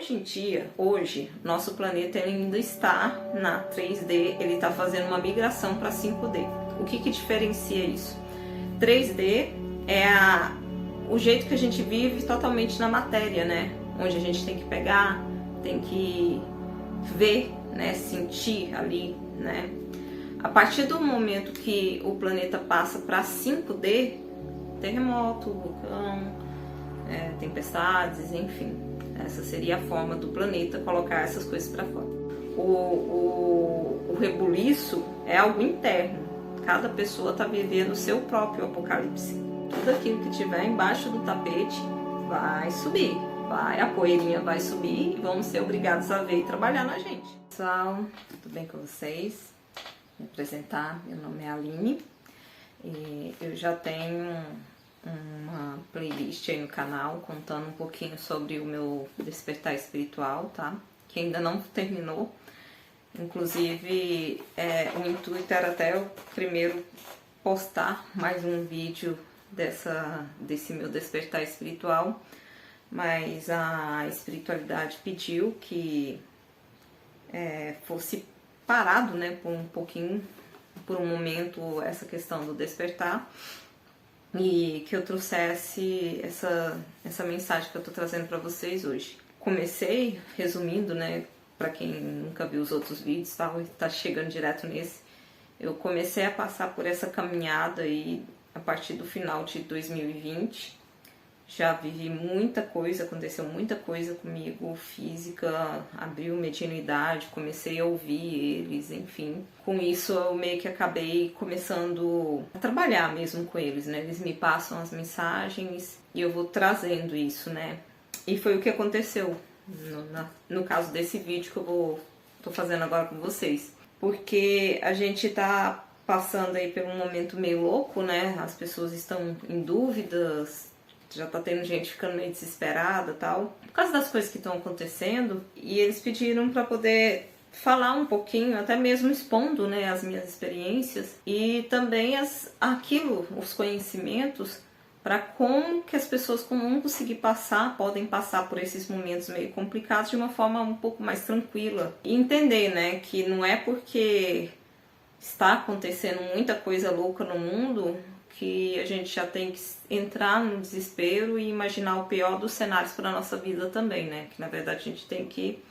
Hoje em dia, nosso planeta ele ainda está na 3D, ele está fazendo uma migração para 5D. O que diferencia isso? 3D é o jeito que a gente vive totalmente na matéria, né? Onde a gente tem que pegar, tem que ver, né? Sentir ali, né? A partir do momento que o planeta passa para 5D, terremoto, vulcão, tempestades, enfim, essa seria a forma do planeta colocar essas coisas para fora. O rebuliço é algo interno. Cada pessoa está vivendo o seu próprio apocalipse. Tudo aquilo que tiver embaixo do tapete vai subir, a poeirinha vai subir e vamos ser obrigados a ver e trabalhar na gente. Pessoal, tudo bem com vocês? Me apresentar, meu nome é Aline e eu já tenho uma playlist aí no canal contando um pouquinho sobre o meu despertar espiritual, tá? Que ainda não terminou. Inclusive, o intuito era até eu primeiro postar mais um vídeo desse meu despertar espiritual, mas a espiritualidade pediu que fosse parado, né, por um momento, essa questão do despertar, e que eu trouxesse essa mensagem que eu tô trazendo para vocês hoje. Comecei, resumindo, né, para quem nunca viu os outros vídeos, tá chegando direto nesse, eu comecei a passar por essa caminhada aí a partir do final de 2020. Já vivi muita coisa, aconteceu muita coisa comigo, física, abriu mediunidade, comecei a ouvir eles, enfim. Com isso eu meio que acabei começando a trabalhar mesmo com eles, né? Eles me passam as mensagens e eu vou trazendo isso, né? E foi o que aconteceu no caso desse vídeo que eu tô fazendo agora com vocês. Porque a gente tá passando aí por um momento meio louco, né? As pessoas estão em dúvidas, já tá tendo gente ficando meio desesperada e tal, por causa das coisas que estão acontecendo, e eles pediram para poder falar um pouquinho, até mesmo expondo, né, as minhas experiências e também os conhecimentos para como que as pessoas comuns podem passar por esses momentos meio complicados de uma forma um pouco mais tranquila. E entender, né, que não é porque está acontecendo muita coisa louca no mundo que a gente já tem que entrar no desespero e imaginar o pior dos cenários para a nossa vida também, né? Que na verdade a gente tem que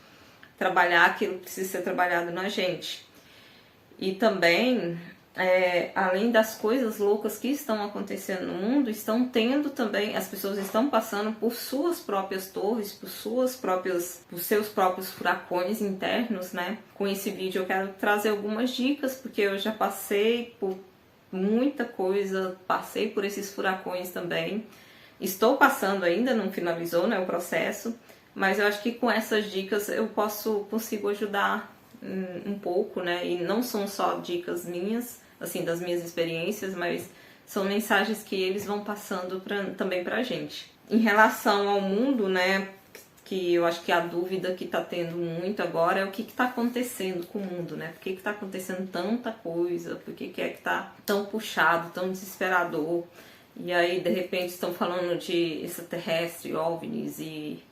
trabalhar aquilo que precisa ser trabalhado na gente. E também, além das coisas loucas que estão acontecendo no mundo, as pessoas estão passando por suas próprias torres, por seus próprios furacões internos, né? Com esse vídeo eu quero trazer algumas dicas, porque eu já passei por muita coisa, passei por esses furacões também, estou passando ainda, não finalizou, né, o processo, mas eu acho que com essas dicas eu consigo ajudar um pouco, né, e não são só dicas minhas, assim, das minhas experiências, mas são mensagens que eles vão passando também pra gente. Em relação ao mundo, né, que eu acho que a dúvida que tá tendo muito agora é o que tá acontecendo com o mundo, né? Por que tá acontecendo tanta coisa? Por que é que tá tão puxado, tão desesperador? E aí, de repente, estão falando de extraterrestre, OVNIs e,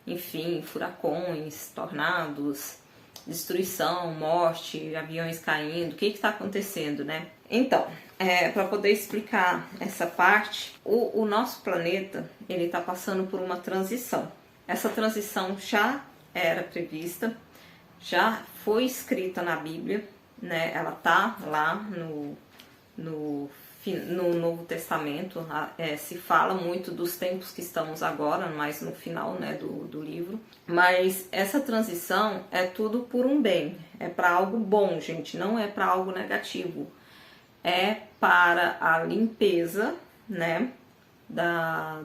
enfim, furacões, tornados, destruição, morte, aviões caindo. O que tá acontecendo, né? Então, para poder explicar essa parte, o nosso planeta, ele tá passando por uma transição. Essa transição já era prevista, já foi escrita na Bíblia, né? Ela tá lá no Novo Testamento, se fala muito dos tempos que estamos agora, mais no final, né, do livro. Mas essa transição é tudo por um bem, é para algo bom, gente, não é para algo negativo. É para a limpeza, né,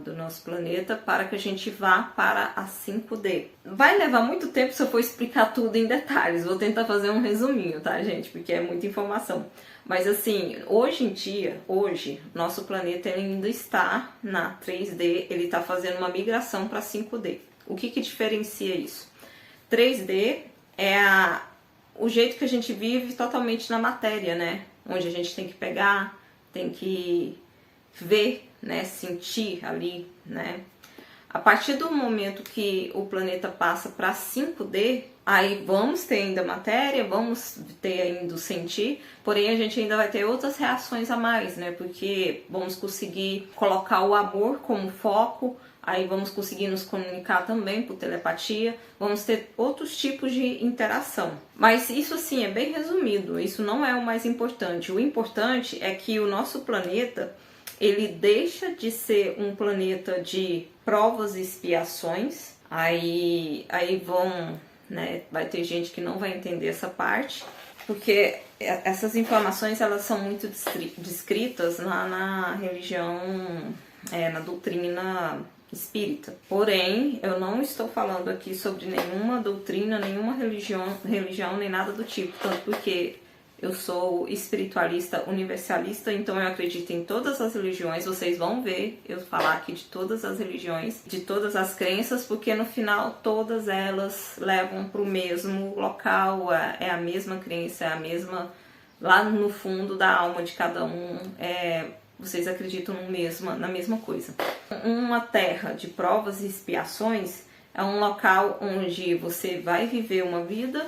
do nosso planeta, para que a gente vá para a 5D. Vai levar muito tempo se eu for explicar tudo em detalhes, vou tentar fazer um resuminho, tá, gente? Porque é muita informação. Mas assim, hoje em dia, nosso planeta ele ainda está na 3D, ele está fazendo uma migração para 5D. O que diferencia isso? 3D é o jeito que a gente vive totalmente na matéria, né? Onde a gente tem que pegar, tem que ver, né, sentir ali, né? A partir do momento que o planeta passa para 5D, aí vamos ter ainda matéria, vamos ter ainda o sentir, porém a gente ainda vai ter outras reações a mais, né? Porque vamos conseguir colocar o amor como foco, aí vamos conseguir nos comunicar também por telepatia, vamos ter outros tipos de interação. Mas isso assim é bem resumido, isso não é o mais importante. O importante é que o nosso planeta, ele deixa de ser um planeta de provas e expiações, aí vão, né, vai ter gente que não vai entender essa parte, porque essas informações elas são muito descritas na religião, na doutrina espírita. Porém, eu não estou falando aqui sobre nenhuma doutrina, nenhuma religião nem nada do tipo, tanto porque eu sou espiritualista universalista, então eu acredito em todas as religiões. Vocês vão ver eu falar aqui de todas as religiões, de todas as crenças, porque no final todas elas levam para o mesmo local, é a mesma crença, é a mesma, lá no fundo da alma de cada um, vocês acreditam na mesma coisa. Uma terra de provas e expiações é um local onde você vai viver uma vida,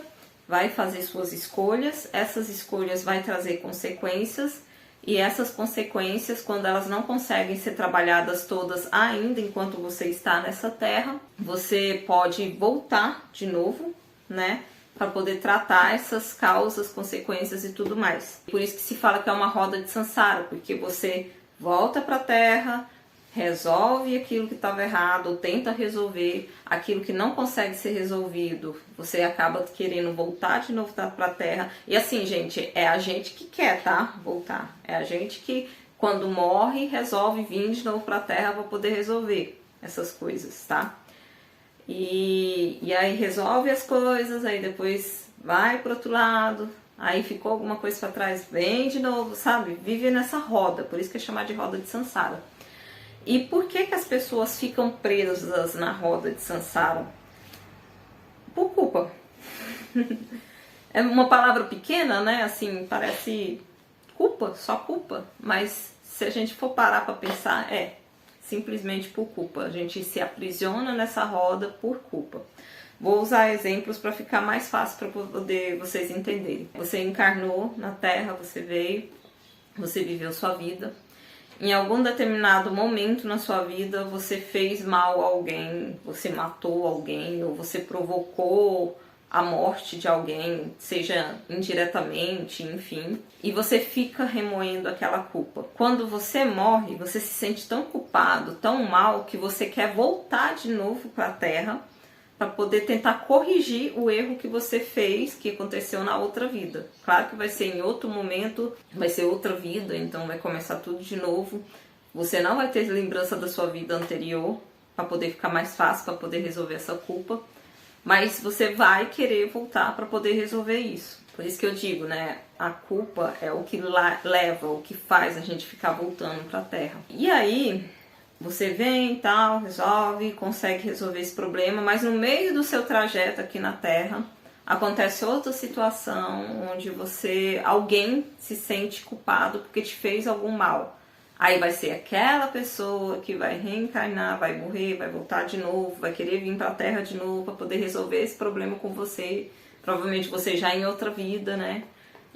vai fazer suas escolhas, essas escolhas vai trazer consequências, e essas consequências, quando elas não conseguem ser trabalhadas todas ainda enquanto você está nessa terra, você pode voltar de novo, né, para poder tratar essas causas, consequências e tudo mais. Por isso que se fala que é uma roda de samsara, porque você volta para a terra, resolve aquilo que estava errado, ou tenta resolver aquilo que não consegue ser resolvido, você acaba querendo voltar de novo para a Terra. E assim, gente, é a gente que quer, tá? Voltar. É a gente que, quando morre, resolve vir de novo para a Terra para poder resolver essas coisas, tá? E aí resolve as coisas, aí depois vai pro outro lado, aí ficou alguma coisa para trás, vem de novo, sabe? Vive nessa roda, por isso que é chamada de roda de samsara. E por que as pessoas ficam presas na roda de samsara? Por culpa. É uma palavra pequena, né? Assim, parece culpa, só culpa. Mas se a gente for parar para pensar, é simplesmente por culpa. A gente se aprisiona nessa roda por culpa. Vou usar exemplos para ficar mais fácil para poder vocês entenderem. Você encarnou na Terra, você veio, você viveu sua vida. Em algum determinado momento na sua vida, você fez mal a alguém, você matou alguém, ou você provocou a morte de alguém, seja indiretamente, enfim, e você fica remoendo aquela culpa. Quando você morre, você se sente tão culpado, tão mal, que você quer voltar de novo para a Terra para poder tentar corrigir o erro que você fez, que aconteceu na outra vida. Claro que vai ser em outro momento, vai ser outra vida, então vai começar tudo de novo. Você não vai ter lembrança da sua vida anterior, para poder ficar mais fácil, para poder resolver essa culpa. Mas você vai querer voltar para poder resolver isso. Por isso que eu digo, né, a culpa é o que leva, o que faz a gente ficar voltando para a Terra. E aí você vem e tal, resolve, consegue resolver esse problema, mas no meio do seu trajeto aqui na Terra, acontece outra situação onde alguém se sente culpado porque te fez algum mal. Aí vai ser aquela pessoa que vai reencarnar, vai morrer, vai voltar de novo, vai querer vir para a Terra de novo para poder resolver esse problema com você. Provavelmente você já em outra vida, né?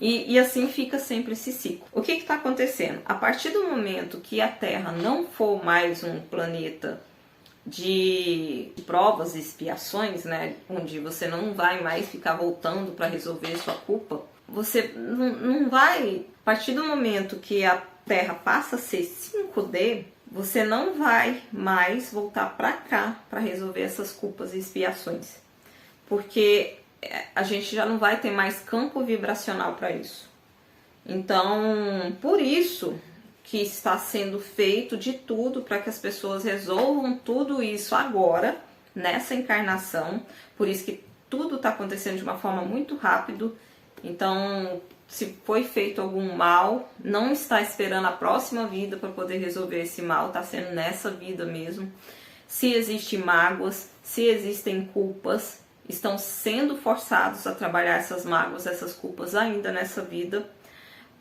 E assim fica sempre esse ciclo. O que está acontecendo? A partir do momento que a Terra não for mais um planeta de provas e expiações, né, onde você não vai mais ficar voltando para resolver sua culpa, você não vai, a partir do momento que a Terra passa a ser 5D, você não vai mais voltar para cá para resolver essas culpas e expiações, porque a gente já não vai ter mais campo vibracional para isso. Então, por isso que está sendo feito de tudo para que as pessoas resolvam tudo isso agora, nessa encarnação. Por isso que tudo está acontecendo de uma forma muito rápido. Então, se foi feito algum mal, não está esperando a próxima vida para poder resolver esse mal, está sendo nessa vida mesmo. Se existem mágoas, se existem culpas, estão sendo forçados a trabalhar essas mágoas, essas culpas ainda nessa vida,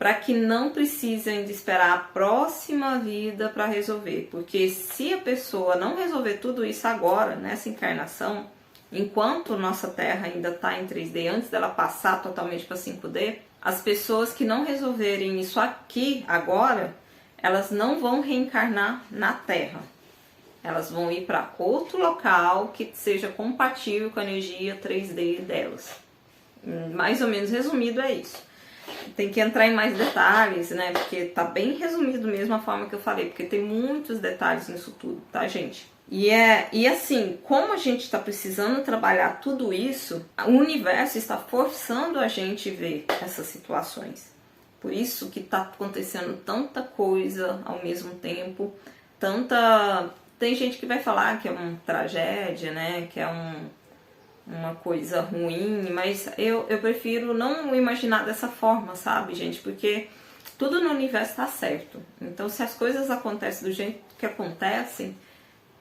para que não precisem de esperar a próxima vida para resolver. Porque se a pessoa não resolver tudo isso agora, nessa encarnação, enquanto nossa Terra ainda está em 3D, antes dela passar totalmente para 5D, as pessoas que não resolverem isso aqui, agora, elas não vão reencarnar na Terra. Elas vão ir para outro local que seja compatível com a energia 3D delas. Mais ou menos resumido é isso. Tem que entrar em mais detalhes, né? Porque tá bem resumido mesmo a forma que eu falei, porque tem muitos detalhes nisso tudo, tá, gente? E assim, como a gente está precisando trabalhar tudo isso, o universo está forçando a gente a ver essas situações. Por isso que está acontecendo tanta coisa ao mesmo tempo, Tem gente que vai falar que é uma tragédia, né? Que é uma coisa ruim, mas eu prefiro não imaginar dessa forma, sabe, gente? Porque tudo no universo está certo. Então, se as coisas acontecem do jeito que acontecem,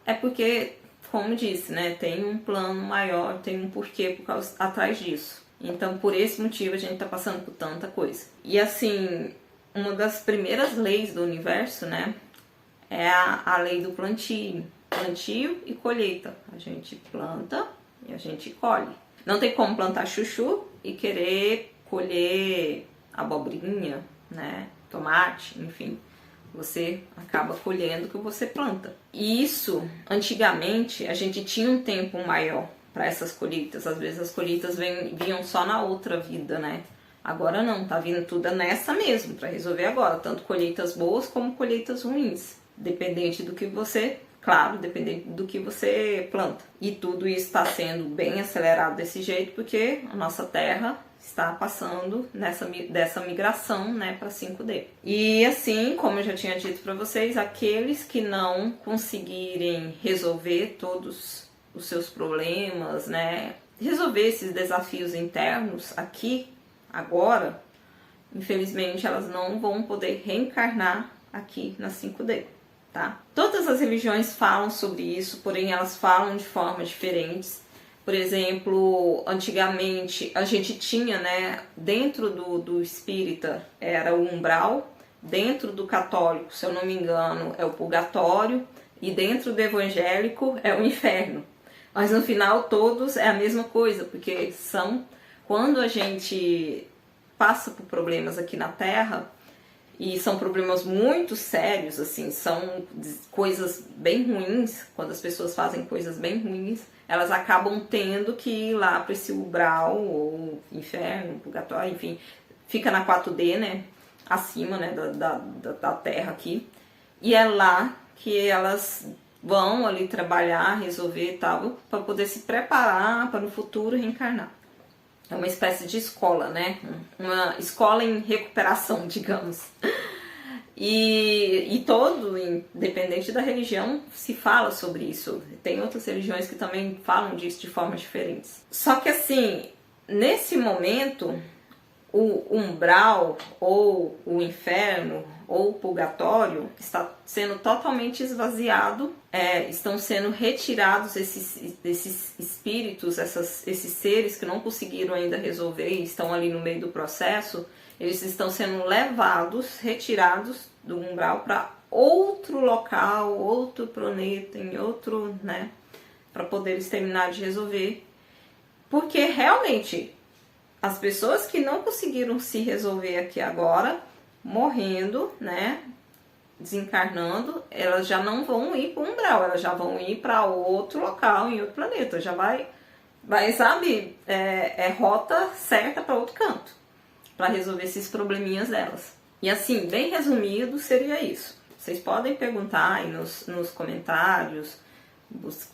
é porque, como disse, né, tem um plano maior, tem um porquê atrás disso. Então, por esse motivo, a gente está passando por tanta coisa. E assim, uma das primeiras leis do universo, né, é a lei do plantio. Plantio e colheita. A gente planta e a gente colhe. Não tem como plantar chuchu e querer colher abobrinha, né, tomate, enfim. Você acaba colhendo o que você planta. E isso, antigamente, a gente tinha um tempo maior para essas colheitas. Às vezes as colheitas vinham só na outra vida, né? Agora não, tá vindo tudo nessa mesmo, para resolver agora. Tanto colheitas boas como colheitas ruins. Dependente do que você... Claro, dependendo do que você planta. E tudo isso está sendo bem acelerado desse jeito porque a nossa Terra está passando dessa migração, né, para 5D. E assim, como eu já tinha dito para vocês, aqueles que não conseguirem resolver todos os seus problemas, né, resolver esses desafios internos aqui, agora, infelizmente elas não vão poder reencarnar aqui na 5D. Tá? Todas as religiões falam sobre isso, porém elas falam de formas diferentes. Por exemplo, antigamente a gente tinha, né, dentro do espírita era o umbral, dentro do católico, se eu não me engano, é o purgatório, e dentro do evangélico é o inferno. Mas no final todos é a mesma coisa, porque são quando a gente passa por problemas aqui na Terra, e são problemas muito sérios, assim, são coisas bem ruins, quando as pessoas fazem coisas bem ruins, elas acabam tendo que ir lá para esse umbral, ou inferno, purgatório, enfim, fica na 4D, né, acima, né, da Terra aqui, e é lá que elas vão ali trabalhar, resolver e tal, para poder se preparar para no futuro reencarnar. É uma espécie de escola, né? Uma escola em recuperação, digamos. E todo, independente da religião, se fala sobre isso. Tem outras religiões que também falam disso de formas diferentes. Só que assim, nesse momento, o umbral, ou o inferno, ou o purgatório está sendo totalmente esvaziado, estão sendo retirados esses espíritos, esses seres que não conseguiram ainda resolver e estão ali no meio do processo, eles estão sendo levados, retirados do umbral para outro local, outro planeta, em outro, né, para poder eles terminar de resolver. Porque realmente as pessoas que não conseguiram se resolver aqui agora, morrendo, né, desencarnando, elas já não vão ir para o umbral, elas já vão ir para outro local, em outro planeta, já vai sabe, rota certa para outro canto, para resolver esses probleminhas delas. E assim, bem resumido, seria isso. Vocês podem perguntar aí nos comentários,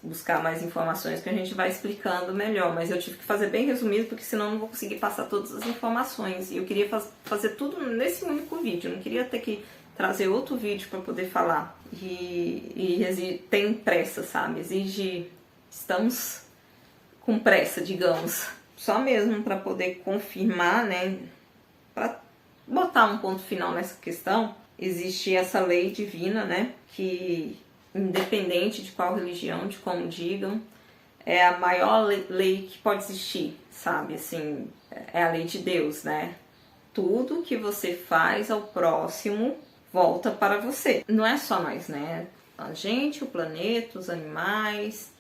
buscar mais informações que a gente vai explicando melhor, mas eu tive que fazer bem resumido porque senão eu não vou conseguir passar todas as informações e eu queria fazer tudo nesse único vídeo, eu não queria ter que trazer outro vídeo para poder falar e tem pressa, sabe, estamos com pressa, digamos, só mesmo para poder confirmar, né, para botar um ponto final nessa questão. Existe essa lei divina, né, que independente de qual religião, de como digam, é a maior lei que pode existir, sabe, assim, é a lei de Deus, né, tudo que você faz ao próximo volta para você. Não é só nós, né? A gente, o planeta, os animais,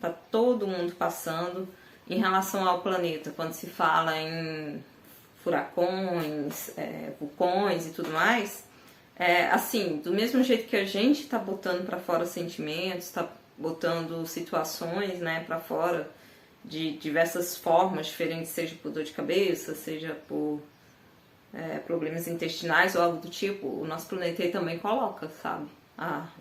tá todo mundo passando. Em relação ao planeta, quando se fala em furacões, vulcões e tudo mais, assim, do mesmo jeito que a gente está botando para fora sentimentos, está botando situações, né, para fora de diversas formas diferentes, seja por dor de cabeça, seja por problemas intestinais ou algo do tipo, o nosso planeta aí também coloca, sabe?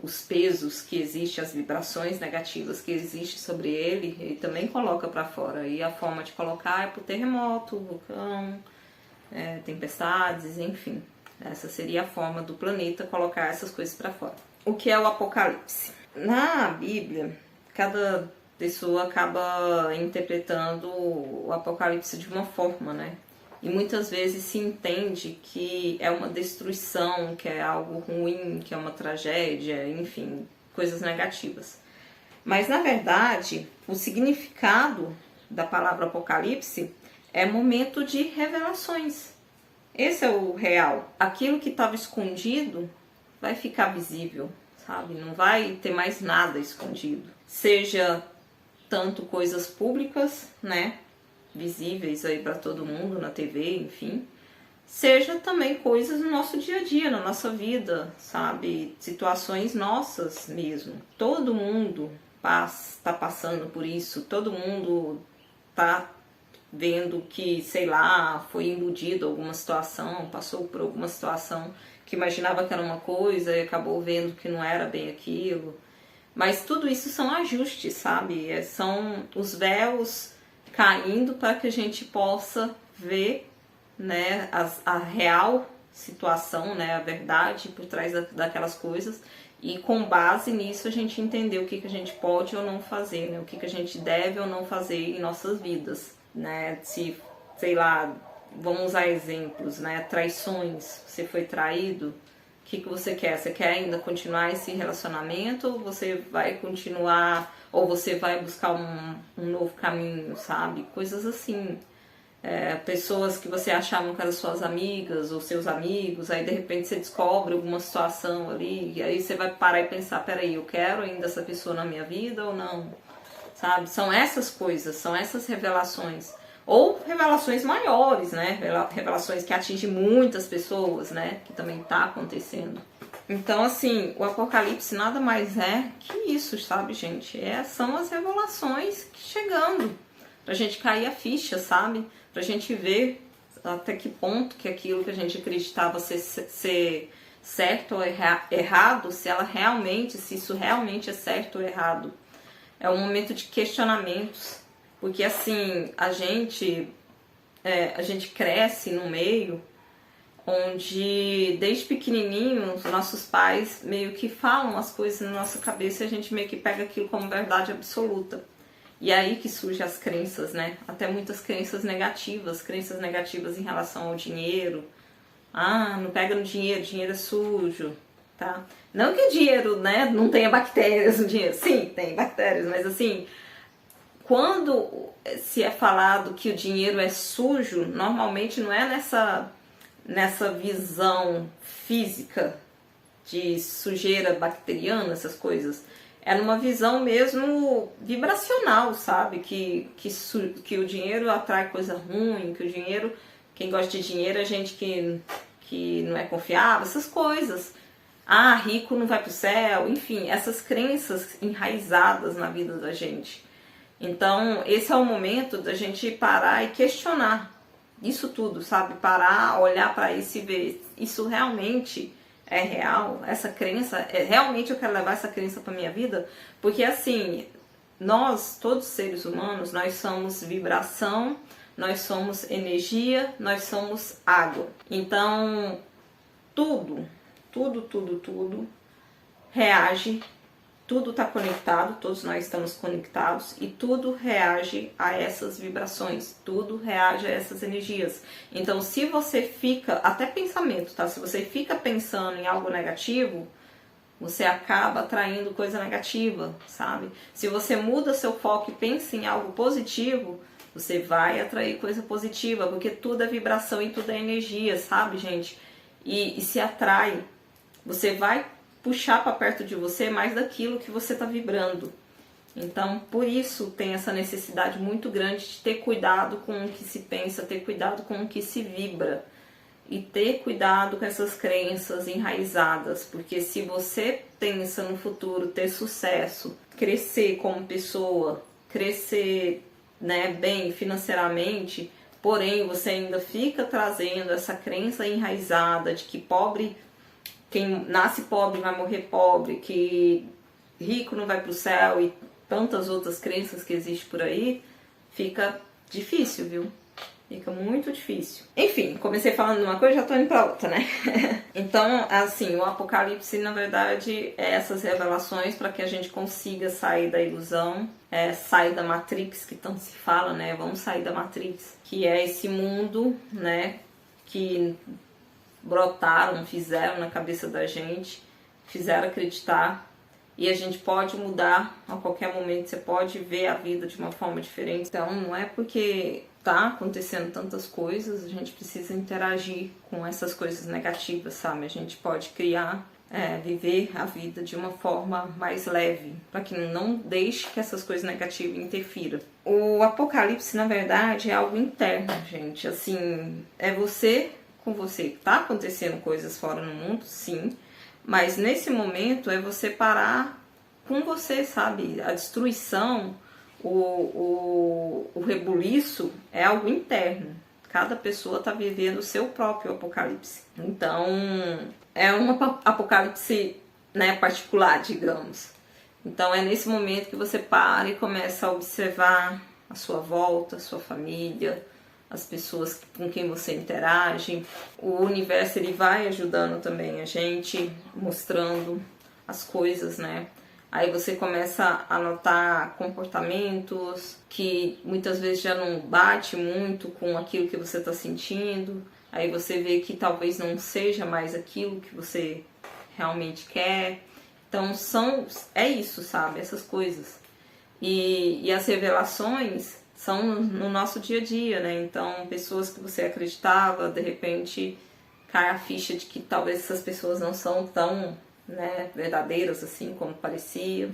Os pesos que existem, as vibrações negativas que existem sobre ele também coloca para fora. E a forma de colocar é por terremoto, vulcão, tempestades, enfim. Essa seria a forma do planeta colocar essas coisas para fora. O que é o Apocalipse? Na Bíblia, cada pessoa acaba interpretando o Apocalipse de uma forma, né? E muitas vezes se entende que é uma destruição, que é algo ruim, que é uma tragédia, enfim, coisas negativas. Mas, na verdade, o significado da palavra Apocalipse é momento de revelações. Esse é o real. Aquilo que estava escondido vai ficar visível, sabe? Não vai ter mais nada escondido. Seja tanto coisas públicas, né? Visíveis aí para todo mundo na TV, enfim, seja também coisas no nosso dia a dia, na nossa vida, sabe? Situações nossas mesmo. Todo mundo está passando por isso, todo mundo está vendo que, sei lá, foi iludido alguma situação, passou por alguma situação que imaginava que era uma coisa e acabou vendo que não era bem aquilo. Mas tudo isso são ajustes, sabe? São os véus caindo para que a gente possa ver, né, a real situação, né, a verdade por trás daquelas coisas, e com base nisso a gente entender o que a gente pode ou não fazer, né, o que a gente deve ou não fazer em nossas vidas, né, se, sei lá, vamos usar exemplos, né, traições, você foi traído, o que você quer? Você quer ainda continuar esse relacionamento ou você vai continuar, ou você vai buscar um novo caminho, sabe? Coisas assim. Pessoas que você achava que eram suas amigas ou seus amigos, aí de repente você descobre alguma situação ali, e aí você vai parar e pensar, peraí, eu quero ainda essa pessoa na minha vida ou não? Sabe? São essas coisas, são essas revelações. Ou revelações maiores, né? Revelações que atingem muitas pessoas, né? Que também está acontecendo. Então, assim, o Apocalipse nada mais é que isso, sabe, gente? São as revelações chegando. Pra gente cair a ficha, sabe? Pra gente ver até que ponto que aquilo que a gente acreditava ser certo ou errado, se isso realmente é certo ou errado. É um momento de questionamentos. Porque assim, a gente cresce no meio onde desde pequenininho os nossos pais meio que falam as coisas na nossa cabeça e a gente meio que pega aquilo como verdade absoluta. E é aí que surgem as crenças, né? Até muitas crenças negativas em relação ao dinheiro. Não pega no dinheiro, dinheiro é sujo, tá? Não que o dinheiro, né, não tenha bactérias no dinheiro. Sim, tem bactérias, mas assim, quando se é falado que o dinheiro é sujo, normalmente não é nessa visão física de sujeira bacteriana, essas coisas. É numa visão mesmo vibracional, sabe? Que o dinheiro atrai coisa ruim, que o dinheiro, quem gosta de dinheiro é gente que não é confiável, essas coisas. Rico não vai pro céu, enfim, essas crenças enraizadas na vida da gente. Então, esse é o momento da gente parar e questionar isso tudo, sabe? Parar, olhar para isso e ver, isso realmente é real? Essa crença, realmente eu quero levar essa crença para minha vida? Porque assim, nós, todos os seres humanos, nós somos vibração, nós somos energia, nós somos água. Então, tudo reage. Tudo está conectado, todos nós estamos conectados e tudo reage a essas vibrações, tudo reage a essas energias. Então, se você fica, até pensamento, tá? Se você fica pensando em algo negativo, você acaba atraindo coisa negativa, sabe? Se você muda seu foco e pensa em algo positivo, Você vai atrair coisa positiva, porque tudo é vibração e tudo é energia, sabe, gente? E se atrai. Você vai puxar para perto de você mais daquilo que você está vibrando. Então, por isso tem essa necessidade muito grande de ter cuidado com o que se pensa, ter cuidado com o que se vibra. E ter cuidado com essas crenças enraizadas, porque se você pensa no futuro ter sucesso, crescer como pessoa, crescer, né, bem financeiramente, porém você ainda fica trazendo essa crença enraizada de que pobre, quem nasce pobre vai morrer pobre, que rico não vai para o céu e tantas outras crenças que existem por aí, fica difícil, viu? Fica muito difícil. Enfim, comecei falando de uma coisa e já tô indo pra outra, né? Então, assim, o Apocalipse, na verdade, é essas revelações para que a gente consiga sair da ilusão, sair da Matrix, que tanto se fala, né? Vamos sair da Matrix, que é esse mundo, né? Que brotaram, fizeram na cabeça da gente, fizeram acreditar. E a gente pode mudar a qualquer momento, você pode ver a vida de uma forma diferente. Então, não é porque tá acontecendo tantas coisas, a gente precisa interagir com essas coisas negativas, sabe? A gente pode criar, viver a vida de uma forma mais leve, para que não deixe que essas coisas negativas interfiram. O Apocalipse, na verdade, é algo interno, gente. Assim, é você com você. Tá acontecendo coisas fora no mundo, sim. Mas nesse momento é você parar com você, sabe? A destruição, o rebuliço é algo interno. Cada pessoa está vivendo o seu próprio apocalipse. Então, é um apocalipse, né, particular, digamos. Então, é nesse momento que você para e começa a observar a sua volta, a sua família, as pessoas com quem você interage. O universo, ele vai ajudando também a gente, mostrando as coisas, né? Aí você começa a notar comportamentos que muitas vezes já não bate muito com aquilo que você está sentindo. Aí você vê que talvez não seja mais aquilo que você realmente quer. Então é isso, sabe? Essas coisas. E as revelações são no nosso dia a dia, né? Então, pessoas que você acreditava, de repente cai a ficha de que talvez essas pessoas não são tão, né, verdadeiras assim como parecia.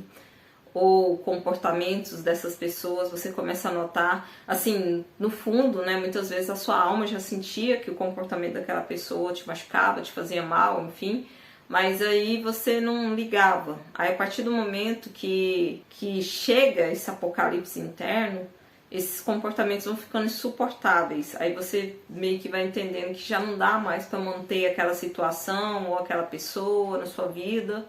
Ou comportamentos dessas pessoas, você começa a notar, assim, no fundo, né, muitas vezes a sua alma já sentia que o comportamento daquela pessoa te machucava, te fazia mal, enfim, mas aí você não ligava. Aí a partir do momento que chega esse apocalipse interno, esses comportamentos vão ficando insuportáveis. Aí você meio que vai entendendo que já não dá mais para manter aquela situação ou aquela pessoa na sua vida.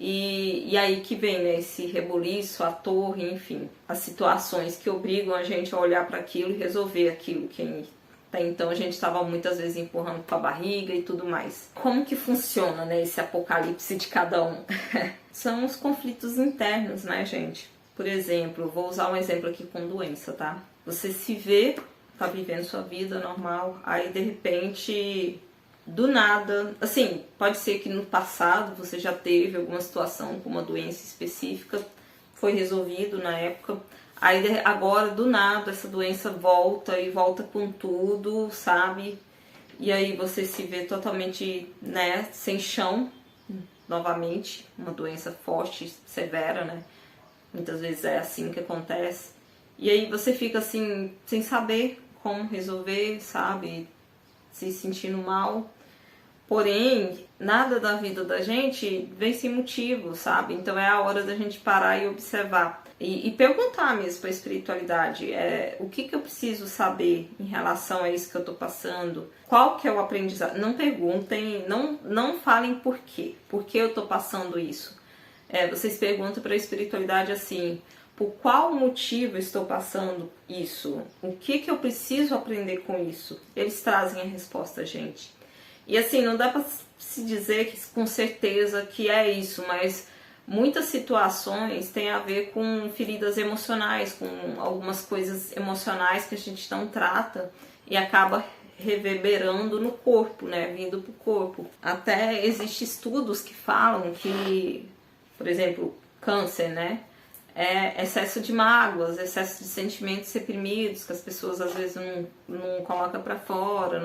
E aí que vem, né, esse rebuliço, a torre, enfim, as situações que obrigam a gente a olhar para aquilo e resolver aquilo que até então a gente estava muitas vezes empurrando com a barriga e tudo mais. Como que funciona, né, esse apocalipse de cada um? São os conflitos internos, né, gente? Por exemplo, vou usar um exemplo aqui com doença, tá? Você se vê, tá vivendo sua vida normal, aí de repente, do nada, assim, pode ser que no passado você já teve alguma situação com uma doença específica, foi resolvido na época, aí agora do nada essa doença volta e volta com tudo, sabe? E aí você se vê totalmente, né, sem chão, novamente, uma doença forte, severa, né? Muitas vezes é assim que acontece. E aí você fica assim, sem saber como resolver, sabe? Se sentindo mal. Porém, nada da vida da gente vem sem motivo, sabe? Então é a hora da gente parar e observar. E perguntar mesmo para a espiritualidade, o que eu preciso saber em relação a isso que eu estou passando? Qual que é o aprendizado? Não perguntem, não falem por quê. Por que eu estou passando isso? Vocês perguntam para a espiritualidade assim, por qual motivo estou passando isso? O que eu preciso aprender com isso? Eles trazem a resposta a gente. E assim, não dá para se dizer que, com certeza que é isso, mas muitas situações têm a ver com feridas emocionais, com algumas coisas emocionais que a gente não trata e acaba reverberando no corpo, né? Vindo pro corpo. Até existem estudos que falam que, por exemplo, câncer, né? excesso de mágoas, excesso de sentimentos reprimidos que as pessoas às vezes não colocam para fora,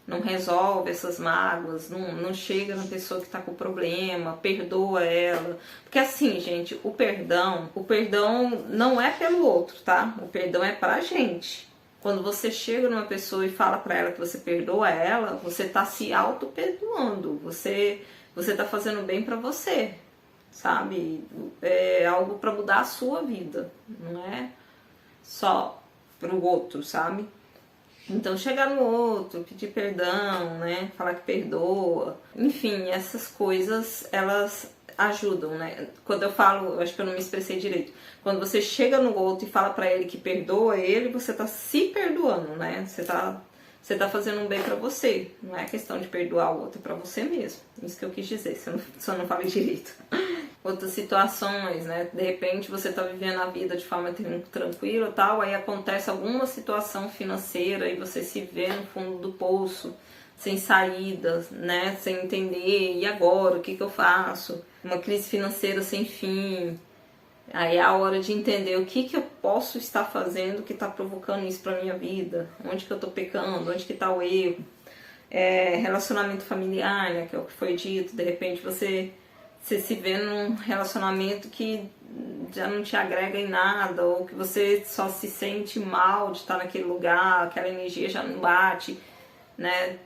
não resolve essas mágoas, não chega na pessoa que está com problema, perdoa ela. Porque assim, gente, o perdão não é pelo outro, tá? O perdão é pra gente. Quando você chega numa pessoa e fala pra ela que você perdoa ela, você tá se auto-perdoando, você tá fazendo bem pra você, sabe? É algo pra mudar a sua vida, não é só pro outro, sabe? Então chegar no outro, pedir perdão, né? Falar que perdoa, enfim, essas coisas elas ajudam, né? Quando eu falo, eu acho que eu não me expressei direito. Quando você chega no outro e fala pra ele que perdoa ele, você tá se perdoando, né? Você tá fazendo um bem pra você. Não é questão de perdoar o outro, é pra você mesmo. Isso que eu quis dizer, se eu não falei direito. Outras situações, né? De repente você tá vivendo a vida de forma tranquila e tal, aí acontece alguma situação financeira e você se vê no fundo do poço, sem saída, né? Sem entender, e agora? O que eu faço? Uma crise financeira sem fim. Aí é a hora de entender o que eu posso estar fazendo que está provocando isso para minha vida, onde que eu estou pecando, onde que está o erro. Relacionamento familiar, né, que é o que foi dito, de repente você se vê num relacionamento que já não te agrega em nada, ou que você só se sente mal de estar naquele lugar, aquela energia já não bate, né?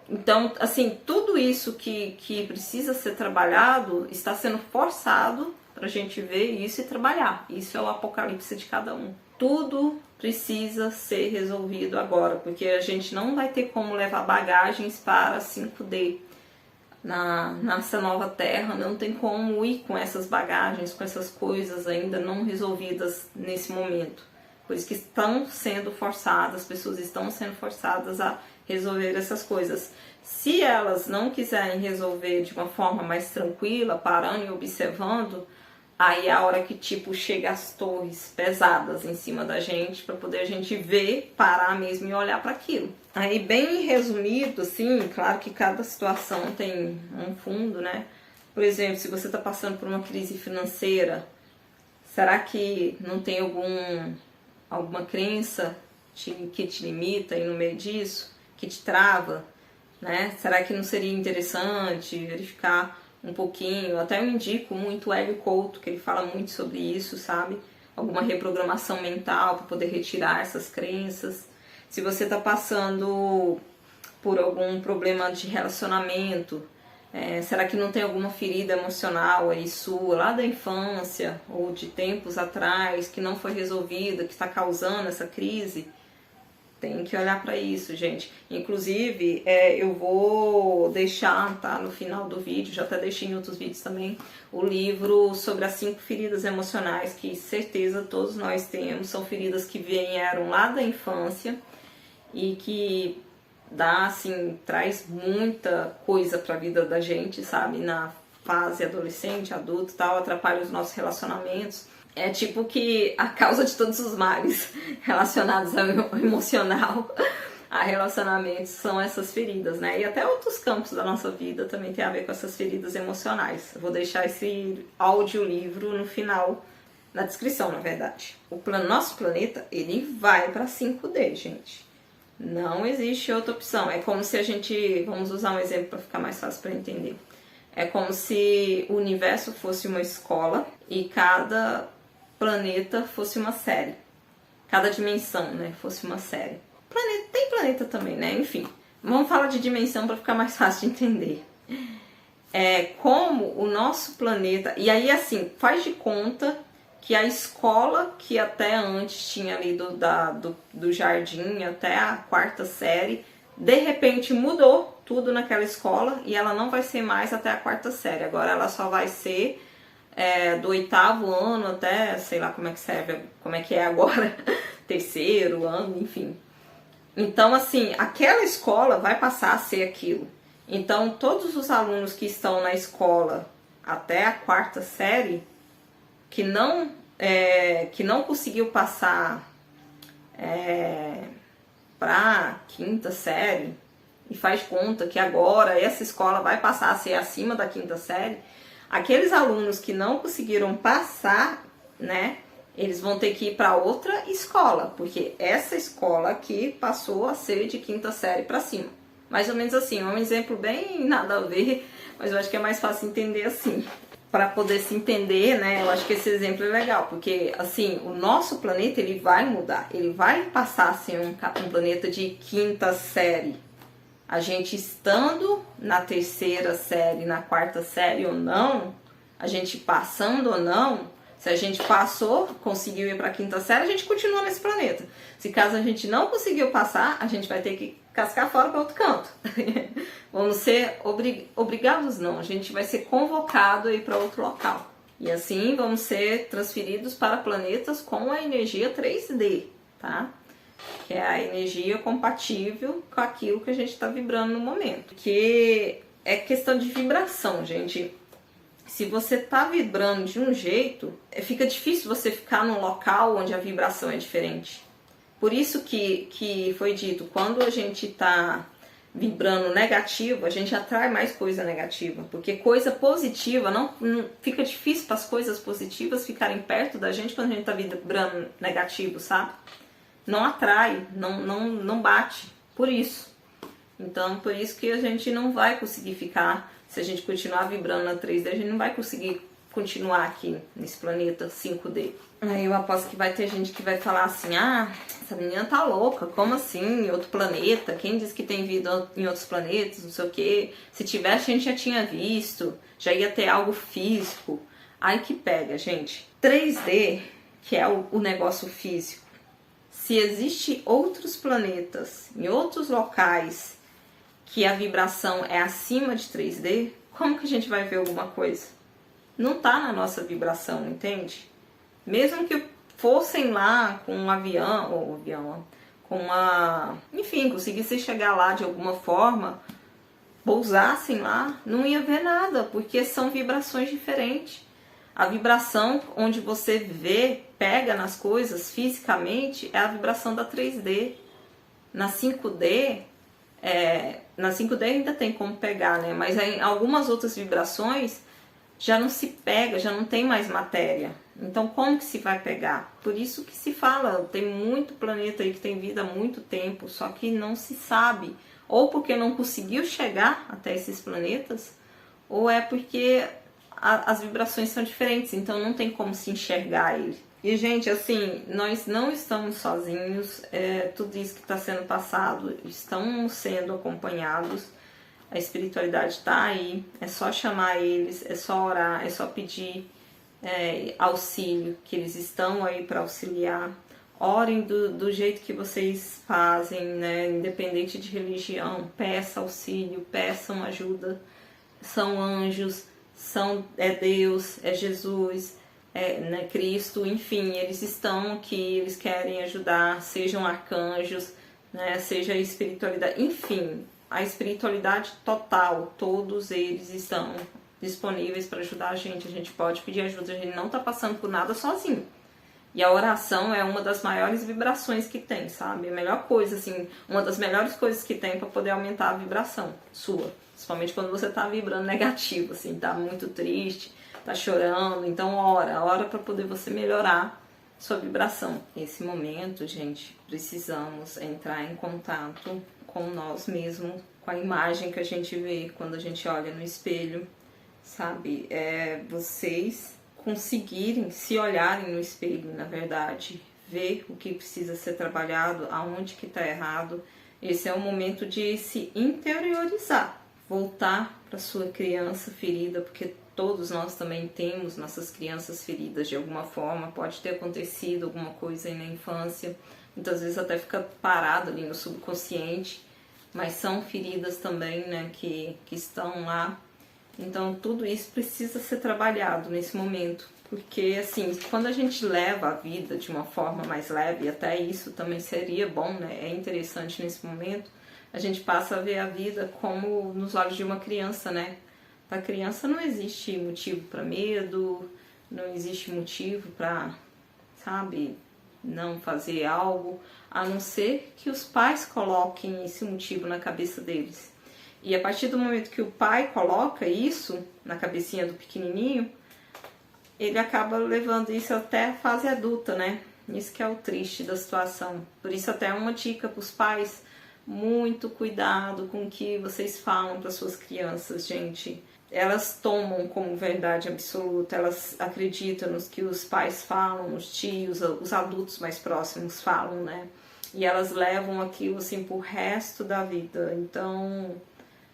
Então, assim, tudo isso que precisa ser trabalhado está sendo forçado pra gente ver isso e trabalhar. Isso é o apocalipse de cada um. Tudo precisa ser resolvido agora, porque a gente não vai ter como levar bagagens para 5D. Nessa nova terra, não tem como ir com essas bagagens, com essas coisas ainda não resolvidas nesse momento. Por isso que estão sendo forçadas, as pessoas estão sendo forçadas a resolver essas coisas. Se elas não quiserem resolver de uma forma mais tranquila, parando e observando, aí é a hora que tipo chega as torres pesadas em cima da gente para poder a gente ver, parar mesmo e olhar para aquilo. Aí bem resumido, assim, claro que cada situação tem um fundo, né? Por exemplo, se você está passando por uma crise financeira, será que não tem alguma crença que te limita aí no meio disso, que te trava, né? Será que não seria interessante verificar um pouquinho? Até eu indico muito o Hélio Couto, que ele fala muito sobre isso, sabe? Alguma reprogramação mental para poder retirar essas crenças. Se você está passando por algum problema de relacionamento, será que não tem alguma ferida emocional aí sua, lá da infância ou de tempos atrás, que não foi resolvida, que está causando essa crise? Tem que olhar para isso, gente. Inclusive, eu vou deixar, tá, no final do vídeo, já até deixei em outros vídeos também, o livro sobre as 5 feridas emocionais, que certeza todos nós temos. São feridas que vieram lá da infância e que dá, assim, traz muita coisa para a vida da gente, sabe? Na fase adolescente, adulto e tal, atrapalha os nossos relacionamentos. É tipo que a causa de todos os males relacionados ao emocional, a relacionamentos, são essas feridas, né? E até outros campos da nossa vida também tem a ver com essas feridas emocionais. Eu vou deixar esse audiolivro no final, na descrição, na verdade. Nosso planeta, ele vai para 5D, gente. Não existe outra opção. É como se a gente... Vamos usar um exemplo para ficar mais fácil para entender. É como se o universo fosse uma escola e cada planeta fosse uma série. Cada dimensão, né, fosse uma série. Tem planeta também, né? Enfim, vamos falar de dimensão para ficar mais fácil de entender. Como o nosso planeta... E aí, assim, faz de conta que a escola que até antes tinha ali do jardim até a 4ª série, de repente mudou tudo naquela escola e ela não vai ser mais até a 4ª série. Agora ela só vai ser do 8º ano até, sei lá como é que é agora, 3º ano, enfim. Então, assim, aquela escola vai passar a ser aquilo. Então, todos os alunos que estão na escola até a 4ª série, que não conseguiu passar para a 5ª série, e faz conta que agora essa escola vai passar a ser acima da 5ª série, aqueles alunos que não conseguiram passar né, eles vão ter que ir para outra escola, porque essa escola aqui passou a ser de 5ª série para cima. Mais ou menos assim, é um exemplo bem nada a ver, mas eu acho que é mais fácil entender assim. Para poder se entender, né, eu acho que esse exemplo é legal, porque assim, o nosso planeta ele vai mudar, ele vai passar a ser um planeta de 5ª série. A gente estando na 3ª série, na 4ª série ou não, a gente passando ou não, se a gente passou, conseguiu ir para a 5ª série, a gente continua nesse planeta. Se caso a gente não conseguiu passar, a gente vai ter que cascar fora para outro canto. Vamos ser obrigados, não. A gente vai ser convocado a ir para outro local. E assim vamos ser transferidos para planetas com a energia 3D, tá? Que é a energia compatível com aquilo que a gente está vibrando no momento. Que é questão de vibração, gente. Se você tá vibrando de um jeito, fica difícil você ficar num local onde a vibração é diferente. Por isso que foi dito, quando a gente tá vibrando negativo, a gente atrai mais coisa negativa. Porque coisa positiva, não fica difícil para as coisas positivas ficarem perto da gente quando a gente tá vibrando negativo, sabe? Não atrai, não bate. Por isso. Então, por isso que a gente não vai conseguir ficar... Se a gente continuar vibrando na 3D, a gente não vai conseguir continuar aqui nesse planeta 5D. Aí eu aposto que vai ter gente que vai falar assim, ah, essa menina tá louca, como assim, em outro planeta? Quem disse que tem vida em outros planetas, não sei o quê. Se tivesse, a gente já tinha visto, já ia ter algo físico. Aí que pega, gente. 3D, que é o negócio físico. Se existe outros planetas, em outros locais, que a vibração é acima de 3D, como que a gente vai ver alguma coisa? Não tá na nossa vibração, entende? Mesmo que fossem lá com um avião, com uma... Enfim, conseguissem chegar lá de alguma forma, pousassem lá, não ia ver nada, porque são vibrações diferentes. A vibração onde você vê, pega nas coisas fisicamente, é a vibração da 3D. Na 5D... na 5D ainda tem como pegar, né? Mas em algumas outras vibrações já não se pega, já não tem mais matéria. Então como que se vai pegar? Por isso que se fala, tem muito planeta aí que tem vida há muito tempo, só que não se sabe. Ou porque não conseguiu chegar até esses planetas, ou é porque as vibrações são diferentes, então não tem como se enxergar ele. E, gente, assim, nós não estamos sozinhos, tudo isso que está sendo passado, estão sendo acompanhados, a espiritualidade está aí, é só chamar eles, é só orar, é só pedir auxílio, que eles estão aí para auxiliar. Orem do jeito que vocês fazem, né, independente de religião, peça auxílio, peçam ajuda, são anjos, é Deus, é Jesus, né, Cristo, enfim, eles estão aqui, eles querem ajudar, sejam arcanjos, né, seja a espiritualidade, enfim, a espiritualidade total, todos eles estão disponíveis para ajudar a gente pode pedir ajuda, a gente não está passando por nada sozinho. E a oração é uma das maiores vibrações que tem, sabe? A melhor coisa, assim, uma das melhores coisas que tem para poder aumentar a vibração sua. Principalmente quando você tá vibrando negativo, assim, tá muito triste, tá chorando. Então, ora para poder você melhorar sua vibração. Nesse momento, gente, precisamos entrar em contato com nós mesmos, com a imagem que a gente vê quando a gente olha no espelho, sabe? Vocês conseguirem se olharem no espelho, na verdade, ver o que precisa ser trabalhado, aonde que está errado. Esse é o momento de se interiorizar, voltar para sua criança ferida, porque todos nós também temos nossas crianças feridas de alguma forma, pode ter acontecido alguma coisa aí na infância, muitas vezes até fica parado ali no subconsciente, mas são feridas também, né, que estão lá. Então, tudo isso precisa ser trabalhado nesse momento, porque, assim, quando a gente leva a vida de uma forma mais leve, até isso também seria bom, né, é interessante nesse momento, a gente passa a ver a vida como nos olhos de uma criança, né. Para a criança não existe motivo para medo, não existe motivo para, sabe, não fazer algo, a não ser que os pais coloquem esse motivo na cabeça deles. E a partir do momento que o pai coloca isso na cabecinha do pequenininho, ele acaba levando isso até a fase adulta, né? Isso que é o triste da situação. Por isso até uma dica para os pais, muito cuidado com o que vocês falam para suas crianças, gente. Elas tomam como verdade absoluta, elas acreditam nos que os pais falam, os tios, os adultos mais próximos falam, né? E elas levam aquilo assim pro resto da vida. Então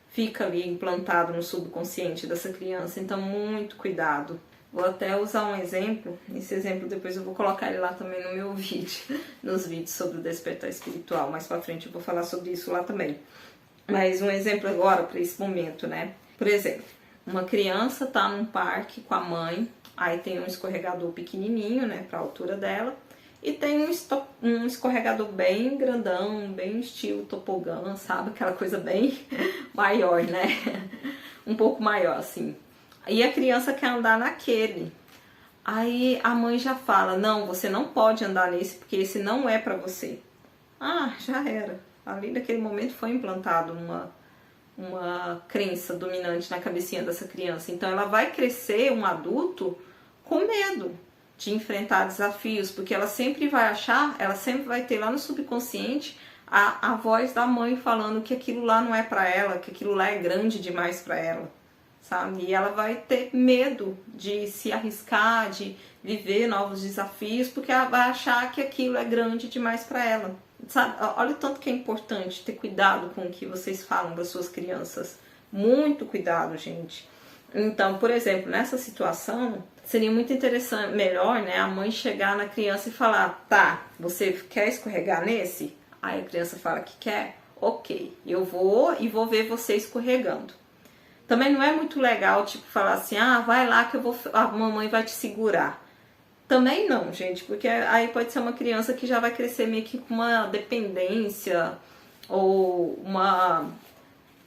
fica ali implantado no subconsciente dessa criança. Então muito cuidado. Vou até usar um exemplo. Esse exemplo depois eu vou colocar ele lá também no meu vídeo, nos vídeos sobre o despertar espiritual. Mais pra frente eu vou falar sobre isso lá também. Mas um exemplo agora para esse momento, né? Por exemplo, uma criança tá num parque com a mãe, aí tem um escorregador pequenininho, né, pra altura dela, e tem um escorregador bem grandão, bem estilo tobogã, sabe? Aquela coisa bem maior, né? Um pouco maior, assim. E a criança quer andar naquele. Aí a mãe já fala, não, você não pode andar nesse, porque esse não é pra você. Ah, já era. Ali naquele momento foi implantado uma crença dominante na cabecinha dessa criança. Então ela vai crescer um adulto com medo de enfrentar desafios, porque ela sempre vai achar, ela sempre vai ter lá no subconsciente a voz da mãe falando que aquilo lá não é pra ela, que aquilo lá é grande demais pra ela, sabe? E ela vai ter medo de se arriscar, de viver novos desafios, porque ela vai achar que aquilo é grande demais pra ela. Sabe? Olha o tanto que é importante ter cuidado com o que vocês falam das suas crianças. Muito cuidado, gente. Então, por exemplo, nessa situação, seria muito interessante, melhor, né, a mãe chegar na criança e falar, tá, você quer escorregar nesse? Aí a criança fala que quer, ok, eu vou e vou ver você escorregando. Também não é muito legal, tipo, falar assim, ah, vai lá que a mamãe vai te segurar. Também não, gente, porque aí pode ser uma criança que já vai crescer meio que com uma dependência ou uma,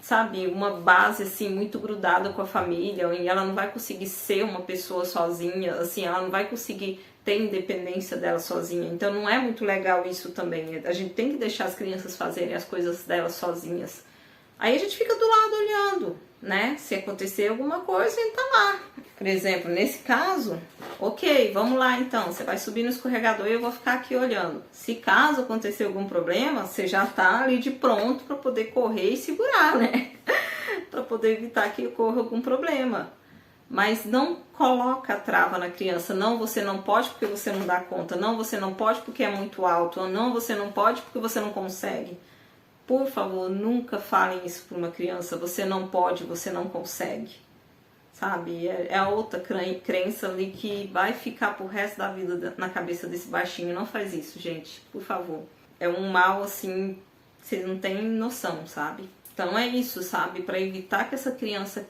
sabe, uma base assim muito grudada com a família, e ela não vai conseguir ser uma pessoa sozinha, assim, ela não vai conseguir ter independência dela sozinha. Então não é muito legal isso também. A gente tem que deixar as crianças fazerem as coisas delas sozinhas. Aí a gente fica do lado olhando, né? Se acontecer alguma coisa, a gente tá lá. Por exemplo, nesse caso, ok, vamos lá então. Você vai subir no escorregador e eu vou ficar aqui olhando. Se caso acontecer algum problema, você já tá ali de pronto para poder correr e segurar, né? Para poder evitar que ocorra algum problema. Mas não coloca a trava na criança. Não, você não pode porque você não dá conta. Não, você não pode porque é muito alto. Ou não, você não pode porque você não consegue. Por favor, nunca falem isso para uma criança. Você não pode, você não consegue. Sabe? É a outra crença ali que vai ficar pro resto da vida na cabeça desse baixinho. Não faz isso, gente. Por favor. É um mal, assim, vocês não têm noção, sabe? Então é isso, sabe? Para evitar que essa criança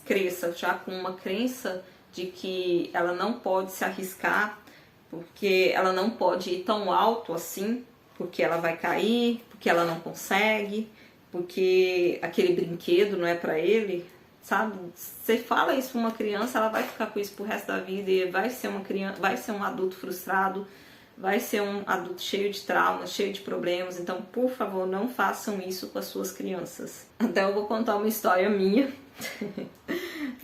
cresça já com uma crença de que ela não pode se arriscar, porque ela não pode ir tão alto assim, porque ela vai cair, porque ela não consegue, porque aquele brinquedo não é para ele, sabe? Você fala isso para uma criança, ela vai ficar com isso pro resto da vida e vai ser uma criança, vai ser um adulto frustrado, vai ser um adulto cheio de traumas, cheio de problemas. Então, por favor, não façam isso com as suas crianças. Então, eu vou contar uma história minha,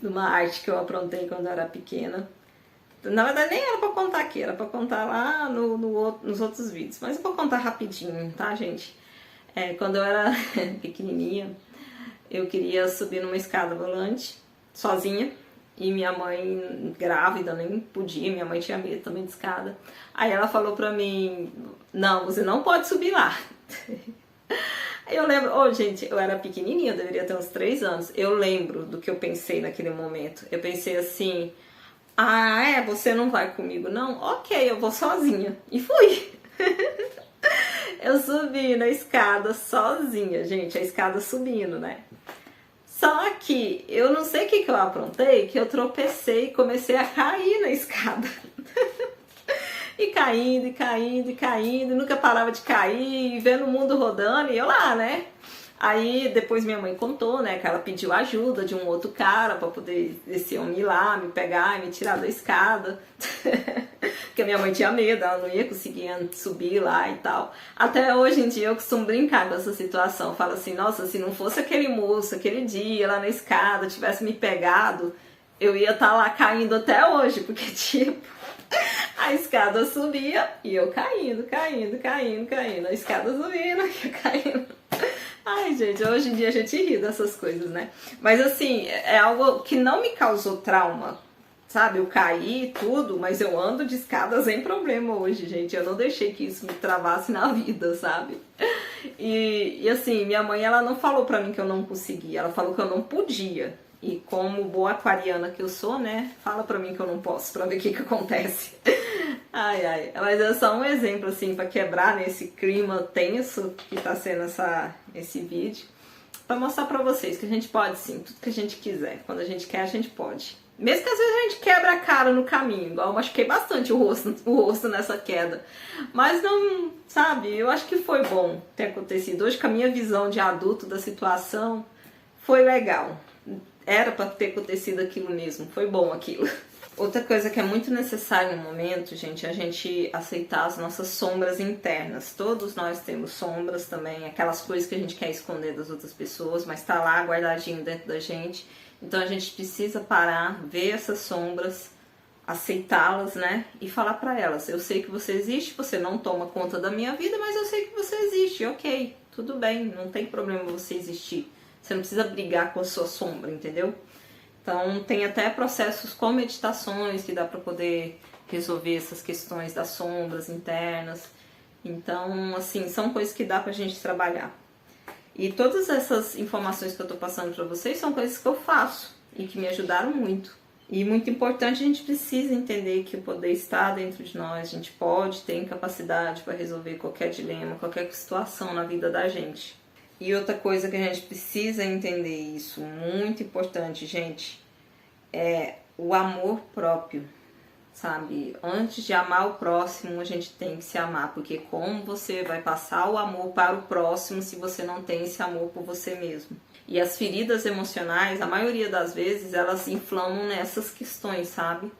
de uma arte que eu aprontei quando eu era pequena. Na verdade, nem era pra contar aqui, era pra contar lá nos outros vídeos. Mas eu vou contar rapidinho, tá, gente? Quando eu era pequenininha, eu queria subir numa escada rolante, sozinha. E minha mãe, grávida, nem podia, minha mãe tinha medo também de escada. Aí ela falou pra mim, não, você não pode subir lá. Aí eu lembro, gente, eu era pequenininha, eu deveria ter uns 3 anos. Eu lembro do que eu pensei naquele momento. Eu pensei assim, você não vai comigo não? Ok, eu vou sozinha. E fui. Eu subi na escada sozinha, gente, a escada subindo, né? Só que eu não sei o que eu aprontei, que eu tropecei e comecei a cair na escada. E caindo, e caindo, e caindo, nunca parava de cair, e vendo o mundo rodando, e eu lá, né? Aí depois minha mãe contou, né, que ela pediu ajuda de um outro cara pra poder esse homem ir lá, me pegar e me tirar da escada. Porque minha mãe tinha medo, ela não ia conseguir subir lá e tal. Até hoje em dia eu costumo brincar com essa situação. Falo assim, nossa, se não fosse aquele moço, aquele dia lá na escada, tivesse me pegado, eu ia estar lá caindo até hoje, porque tipo, a escada subia e eu caindo, a escada subindo e eu caindo. Ai, gente, hoje em dia a gente ri dessas coisas, né? Mas assim, é algo que não me causou trauma, sabe? Eu caí e tudo, mas eu ando de escada sem problema hoje, gente. Eu não deixei que isso me travasse na vida, sabe? E assim, minha mãe, ela não falou pra mim que eu não conseguia, ela falou que eu não podia. E como boa aquariana que eu sou, né? Fala pra mim que eu não posso, pra ver o que acontece. Ai, ai. Mas é só um exemplo, assim, pra quebrar nesse clima tenso que tá sendo esse vídeo. Pra mostrar pra vocês que a gente pode sim, tudo que a gente quiser. Quando a gente quer, a gente pode. Mesmo que às vezes a gente quebra a cara no caminho, igual eu machuquei bastante o rosto nessa queda. Mas não, sabe, eu acho que foi bom ter acontecido. Hoje, com a minha visão de adulto da situação, foi legal. Era pra ter acontecido aquilo mesmo, foi bom aquilo. Outra coisa que é muito necessária no momento, gente, é a gente aceitar as nossas sombras internas. Todos nós temos sombras também, aquelas coisas que a gente quer esconder das outras pessoas, mas tá lá guardadinho dentro da gente. Então a gente precisa parar, ver essas sombras, aceitá-las, né? E falar pra elas, eu sei que você existe, você não toma conta da minha vida, mas eu sei que você existe, ok, tudo bem, não tem problema você existir. Você não precisa brigar com a sua sombra, entendeu? Então tem até processos com meditações que dá pra poder resolver essas questões das sombras internas. Então, assim, são coisas que dá pra gente trabalhar. E todas essas informações que eu tô passando pra vocês são coisas que eu faço e que me ajudaram muito. E muito importante, a gente precisa entender que o poder está dentro de nós, a gente pode, tem capacidade para resolver qualquer dilema, qualquer situação na vida da gente. E outra coisa que a gente precisa entender isso, muito importante, gente, é o amor próprio, sabe? Antes de amar o próximo, a gente tem que se amar, porque como você vai passar o amor para o próximo se você não tem esse amor por você mesmo? E as feridas emocionais, a maioria das vezes, elas se inflamam nessas questões, sabe?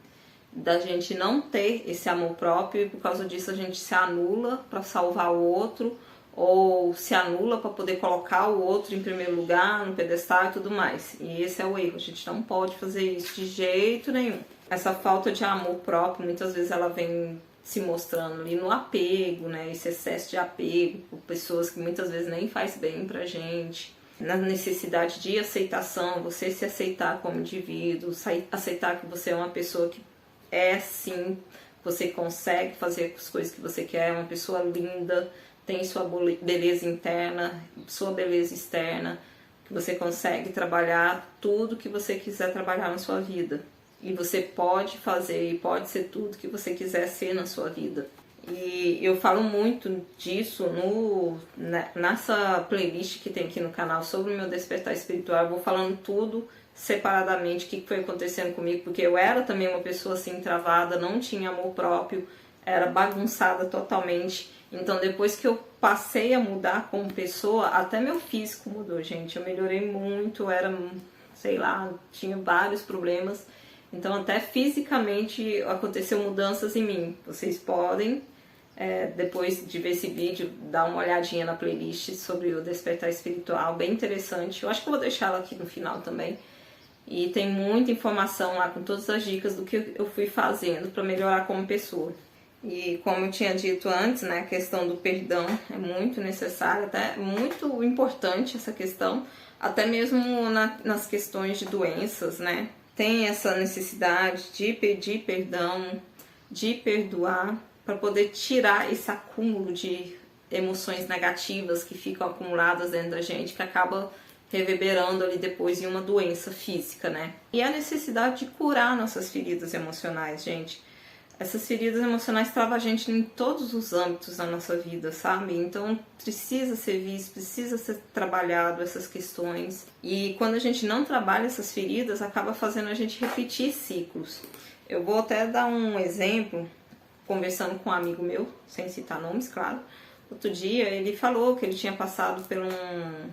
Da gente não ter esse amor próprio e por causa disso a gente se anula para salvar o outro, ou se anula para poder colocar o outro em primeiro lugar, no pedestal e tudo mais. E esse é o erro, a gente não pode fazer isso de jeito nenhum. Essa falta de amor próprio, muitas vezes ela vem se mostrando ali no apego, né? Esse excesso de apego por pessoas que muitas vezes nem faz bem pra gente. Na necessidade de aceitação, você se aceitar como indivíduo, aceitar que você é uma pessoa que é sim, você consegue fazer as coisas que você quer, é uma pessoa linda, tem sua beleza interna, sua beleza externa, que você consegue trabalhar tudo que você quiser trabalhar na sua vida. E você pode fazer e pode ser tudo que você quiser ser na sua vida. E eu falo muito disso nessa playlist que tem aqui no canal sobre o meu despertar espiritual. Eu vou falando tudo separadamente, o que foi acontecendo comigo, porque eu era também uma pessoa assim travada, não tinha amor próprio, era bagunçada totalmente. Então depois que eu passei a mudar como pessoa, até meu físico mudou, gente. Eu melhorei muito, era, sei lá, tinha vários problemas. Então até fisicamente aconteceu mudanças em mim. Vocês podem, depois de ver esse vídeo, dar uma olhadinha na playlist sobre o despertar espiritual, bem interessante. Eu acho que eu vou deixar ela aqui no final também. E tem muita informação lá com todas as dicas do que eu fui fazendo para melhorar como pessoa. E como eu tinha dito antes, né, a questão do perdão é muito necessária, até muito importante essa questão, até mesmo nas questões de doenças, né? Tem essa necessidade de pedir perdão, de perdoar, para poder tirar esse acúmulo de emoções negativas que ficam acumuladas dentro da gente, que acaba reverberando ali depois em uma doença física, né? E a necessidade de curar nossas feridas emocionais, gente. Essas feridas emocionais travam a gente em todos os âmbitos da nossa vida, sabe? Então precisa ser visto, precisa ser trabalhado essas questões. E quando a gente não trabalha essas feridas, acaba fazendo a gente repetir ciclos. Eu vou até dar um exemplo, conversando com um amigo meu, sem citar nomes, claro. Outro dia ele falou que ele tinha passado por um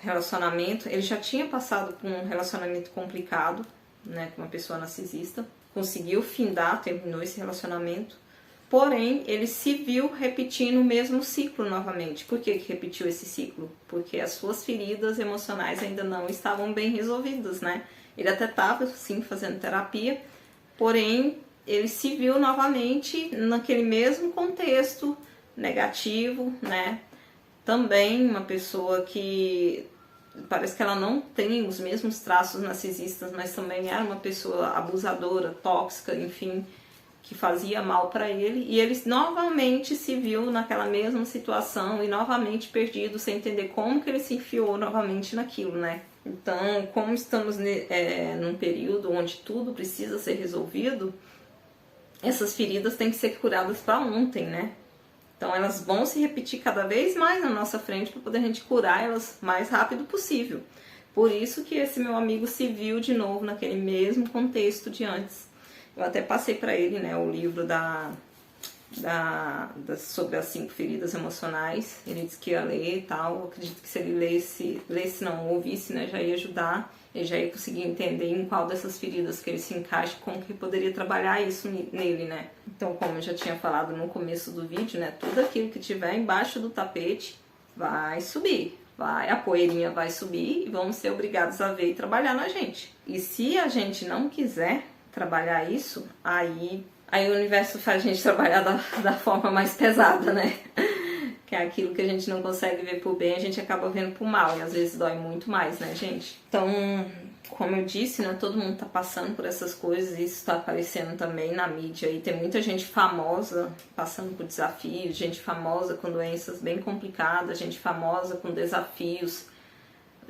relacionamento, ele já tinha passado por um relacionamento complicado, né, com uma pessoa narcisista. Conseguiu findar, terminou esse relacionamento, Porém, ele se viu repetindo o mesmo ciclo novamente. Por que repetiu esse ciclo? Porque as suas feridas emocionais ainda não estavam bem resolvidas, né? Ele até estava, sim, fazendo terapia, porém, ele se viu novamente naquele mesmo contexto negativo, né? Também uma pessoa que parece que ela não tem os mesmos traços narcisistas, mas também era uma pessoa abusadora, tóxica, enfim, que fazia mal para ele, e ele novamente se viu naquela mesma situação e novamente perdido, sem entender como que ele se enfiou novamente naquilo, né? Então, como estamos num período onde tudo precisa ser resolvido, essas feridas têm que ser curadas para ontem, né? Então, elas vão se repetir cada vez mais na nossa frente para poder a gente curar elas o mais rápido possível. Por isso que esse meu amigo se viu de novo naquele mesmo contexto de antes. Eu até passei para ele, né, o livro sobre as 5 feridas emocionais. Ele disse que ia ler e tal. Eu acredito que se ele lesse não, ouvisse, né, já ia ajudar. Ele já ia conseguir entender em qual dessas feridas que ele se encaixa, como que poderia trabalhar isso nele, né. Então, como eu já tinha falado no começo do vídeo, né, tudo aquilo que tiver embaixo do tapete vai subir. A poeirinha vai subir e vamos ser obrigados a ver e trabalhar na gente. E se a gente não quiser trabalhar isso, aí o universo faz a gente trabalhar da forma mais pesada, né? Que é aquilo que a gente não consegue ver por bem, a gente acaba vendo por mal, e às vezes dói muito mais, né, gente? Então, como eu disse, né, todo mundo tá passando por essas coisas, e isso tá aparecendo também na mídia, e tem muita gente famosa passando por desafios, gente famosa com doenças bem complicadas, gente famosa com desafios,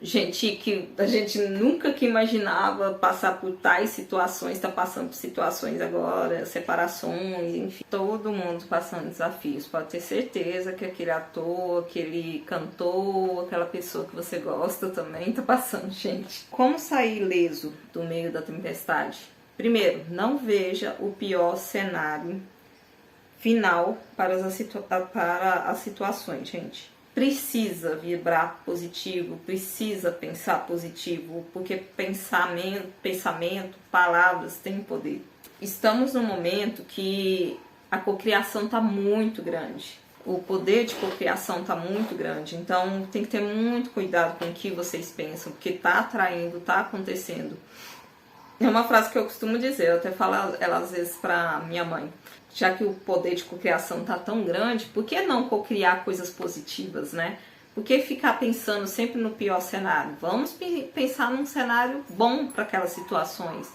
gente que a gente nunca que imaginava passar por tais situações, está passando por situações agora, separações, enfim, todo mundo passando desafios. Pode ter certeza que aquele ator, aquele cantor, aquela pessoa que você gosta também está passando, gente. Como sair ileso do meio da tempestade? Primeiro, não veja o pior cenário final para as situações, gente. Precisa vibrar positivo, precisa pensar positivo, porque pensamento, palavras têm poder. Estamos num momento que a cocriação está muito grande. O poder de cocriação está muito grande. Então tem que ter muito cuidado com o que vocês pensam, porque está atraindo, está acontecendo. É uma frase que eu costumo dizer, eu até falo ela às vezes para minha mãe. Já que o poder de cocriação está tão grande, por que não cocriar coisas positivas, né? Por que ficar pensando sempre no pior cenário? Vamos pensar num cenário bom para aquelas situações.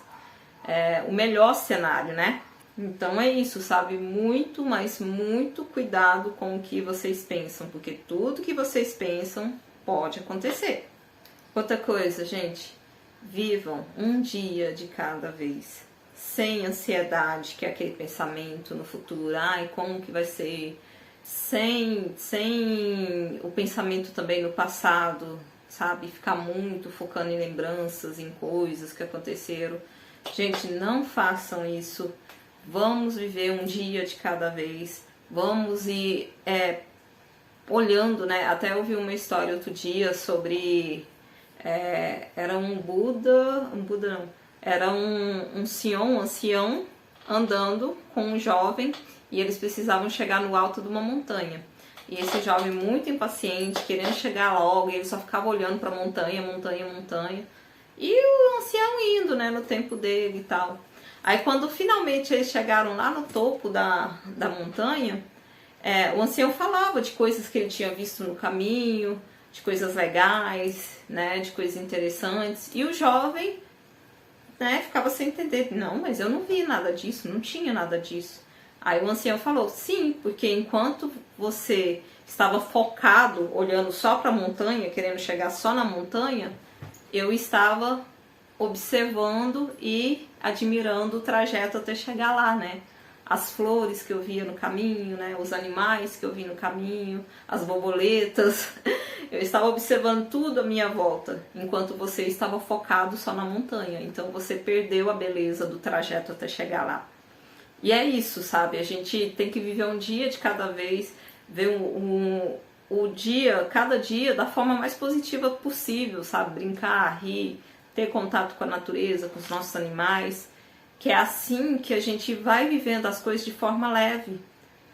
O melhor cenário, né? Então é isso, sabe? Muito, mas muito cuidado com o que vocês pensam, porque tudo que vocês pensam pode acontecer. Outra coisa, gente, vivam um dia de cada vez. Sem ansiedade, que é aquele pensamento no futuro, ai, como que vai ser, sem o pensamento também no passado, sabe, ficar muito focando em lembranças, em coisas que aconteceram. Gente, não façam isso, vamos viver um dia de cada vez, vamos ir olhando, né, até eu vi uma história outro dia sobre, era um Buda não, era um ancião andando com um jovem e eles precisavam chegar no alto de uma montanha. E esse jovem muito impaciente, querendo chegar logo, e ele só ficava olhando para montanha. E o ancião indo, né, no tempo dele e tal. Aí quando finalmente eles chegaram lá no topo da montanha, o ancião falava de coisas que ele tinha visto no caminho, de coisas legais, né, de coisas interessantes. E o jovem, né, ficava sem entender. Não, mas eu não vi nada disso, não tinha nada disso. Aí o ancião falou, sim, porque enquanto você estava focado, olhando só para a montanha, querendo chegar só na montanha, eu estava observando e admirando o trajeto até chegar lá, né? As flores que eu via no caminho, né? Os animais que eu vi no caminho, as borboletas. Eu estava observando tudo à minha volta, enquanto você estava focado só na montanha. Então você perdeu a beleza do trajeto até chegar lá. E é isso, sabe? A gente tem que viver um dia de cada vez, ver o dia, cada dia, da forma mais positiva possível, sabe? Brincar, rir, ter contato com a natureza, com os nossos animais. Que é assim que a gente vai vivendo as coisas de forma leve,